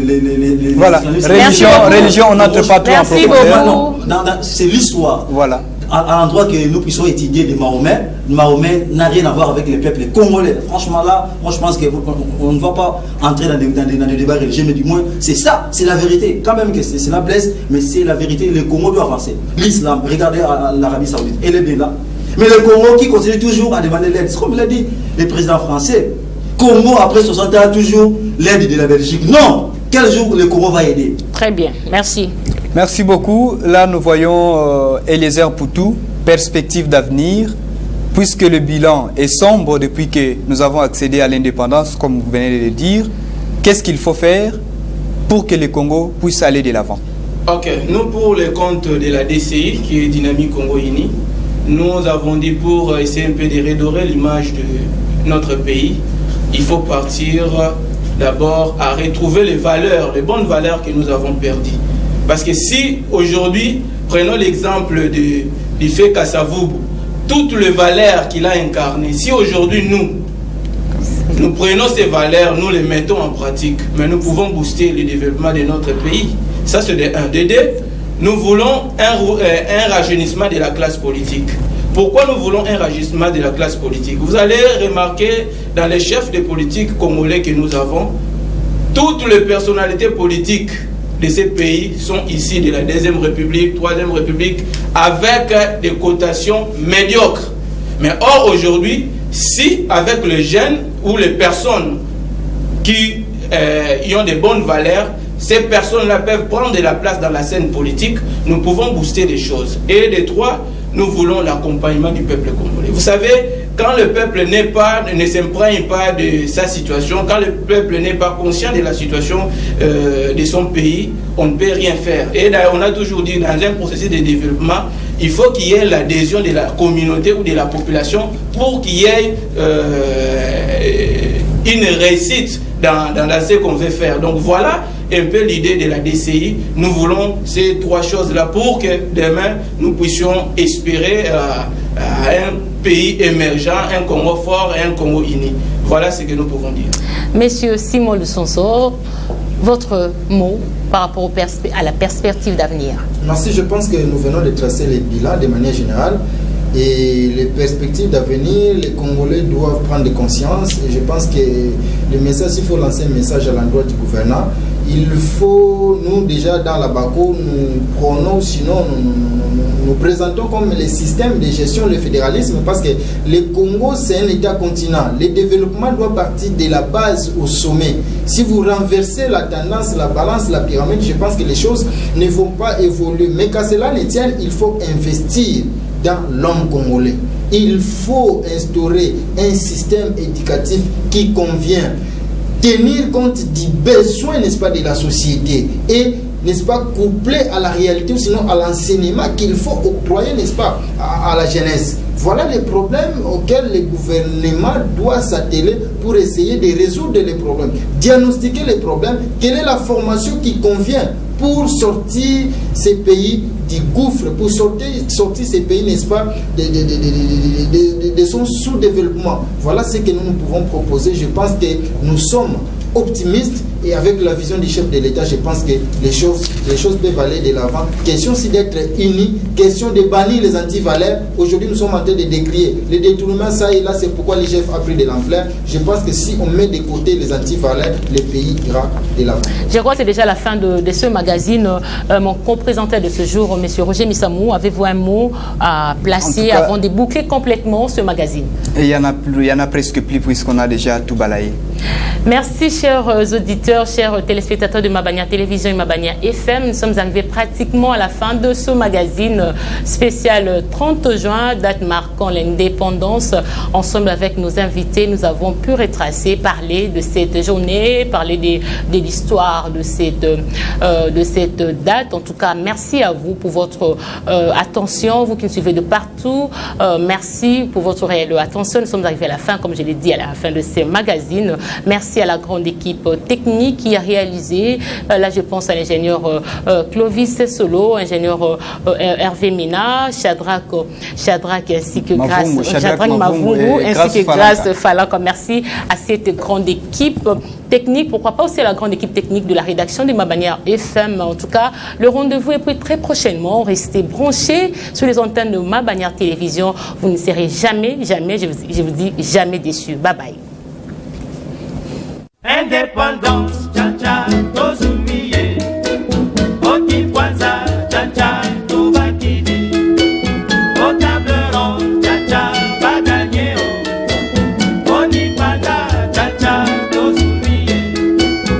voilà, religion, on n'entre pas trop en profondeur. C'est l'histoire. Voilà. à l'endroit que nous puissions étudier de Mahomet. Mahomet n'a rien à voir avec les peuples congolais. Franchement là, moi je pense qu'on ne va pas entrer dans des débats religieux, mais du moins c'est ça, c'est la vérité. Quand même que cela blesse, mais c'est la vérité. Le Congo doit avancer. L'islam, regardez l'Arabie Saoudite, elle est bien là. Mais le Congo qui continue toujours à demander l'aide, c'est comme l'a dit le président français. Congo après 60 ans toujours l'aide de la Belgique. Non, quel jour le Congo va aider? Très bien, merci. Merci beaucoup. Là, nous voyons Eliezer Poutou, perspective d'avenir, puisque le bilan est sombre depuis que nous avons accédé à l'indépendance, comme vous venez de le dire. Qu'est-ce qu'il faut faire pour que le Congo puisse aller de l'avant? Ok, nous pour le compte de la DCI, qui est Dynamique Congo-Uni, nous avons dit pour essayer un peu de redorer l'image de notre pays, il faut partir d'abord à retrouver les valeurs, les bonnes valeurs que nous avons perdues. Parce que si aujourd'hui, prenons l'exemple du fait Kassavoubou, toutes les valeurs qu'il a incarnées, si aujourd'hui nous prenons ces valeurs, nous les mettons en pratique, mais nous pouvons booster le développement de notre pays. Ça c'est de 1. De 2, nous voulons un rajeunissement de la classe politique. Pourquoi nous voulons un rajeunissement de la classe politique? Vous allez remarquer dans les chefs de politique congolais que nous avons, toutes les personnalités politiques de ces pays sont ici de la 2e République, 3e République, avec des cotations médiocres. Mais or aujourd'hui, si avec les jeunes ou les personnes qui ont des bonnes valeurs, ces personnes-là peuvent prendre de la place dans la scène politique, nous pouvons booster les choses. Et de 3, nous voulons l'accompagnement du peuple congolais. Vous savez, quand le peuple ne s'imprègne pas de sa situation, quand le peuple n'est pas conscient de la situation de son pays, on ne peut rien faire. Et on a toujours dit, dans un processus de développement, il faut qu'il y ait l'adhésion de la communauté ou de la population pour qu'il y ait une réussite dans ce qu'on veut faire. Donc voilà un peu l'idée de la DCI. Nous voulons ces 3 choses-là pour que demain, nous puissions espérer un pays émergent, un Congo fort et un Congo uni. Voilà ce que nous pouvons dire. Monsieur Simon Lussonsor, votre mot par rapport à la perspective d'avenir? Merci, je pense que nous venons de tracer les bilans de manière générale. Et les perspectives d'avenir, les Congolais doivent prendre conscience. Et je pense que le message, il faut lancer un message à l'endroit du gouvernement. Il faut, nous déjà dans la BACO, nous prenons, sinon nous présentons comme les systèmes de gestion, le fédéralisme, parce que le Congo c'est un État continent. Le développement doit partir de la base au sommet. Si vous renversez la tendance, la balance, la pyramide, je pense que les choses ne vont pas évoluer. Mais qu'à cela ne tienne, il faut investir dans l'homme congolais. Il faut instaurer un système éducatif qui convient, tenir compte des besoins, n'est-ce pas, de la société et, n'est-ce pas, couplé à la réalité ou sinon à l'enseignement qu'il faut octroyer, n'est-ce pas, à la jeunesse. Voilà les problèmes auxquels le gouvernement doit s'atteler pour essayer de résoudre les problèmes, diagnostiquer les problèmes, quelle est la formation qui convient pour sortir ces pays du gouffre, pour sortir ces pays, n'est-ce pas, de son sous-développement. Voilà ce que nous pouvons proposer. Je pense que nous sommes optimistes et avec la vision du chef de l'État, je pense que les choses peuvent aller de l'avant. Question aussi d'être unis, question de bannir les antivaleurs. Aujourd'hui, nous sommes en train de décrier les détournements, ça et là, c'est pourquoi le chef a pris de l'ampleur. Je pense que si on met de côté les antivaleurs, le pays ira de l'avant. Je crois que c'est déjà la fin de ce magazine. Mon co-présentateur de ce jour, M. Roger Missamou, avez-vous un mot à placer avant de boucler complètement ce magazine? Il y en a presque plus puisqu'on a déjà tout balayé. Merci chers auditeurs, chers téléspectateurs de Mabania Télévision et Mabania FM. Nous sommes arrivés pratiquement à la fin de ce magazine spécial 30 juin, date marquant l'indépendance. Ensemble avec nos invités, nous avons pu retracer, parler de cette journée, parler de l'histoire de cette date. En tout cas, merci à vous pour votre attention, vous qui nous suivez de partout. Merci pour votre réelle attention. Nous sommes arrivés à la fin, comme je l'ai dit, à la fin de ce magazine. Merci à la grande équipe technique qui a réalisé. Là, je pense à l'ingénieur Clovis Solo, ingénieur Hervé Mina, Shadrach ainsi que Shadrach Mavungu, ainsi que Grace Falaka. Merci à cette grande équipe technique, pourquoi pas aussi à la grande équipe technique de la rédaction de Mabanière FM. En tout cas, le rendez-vous est pris très prochainement. Restez branchés sur les antennes de Mabanière Télévision. Vous ne serez jamais, je vous dis jamais déçus. Bye bye. Indépendance, tcha tcha.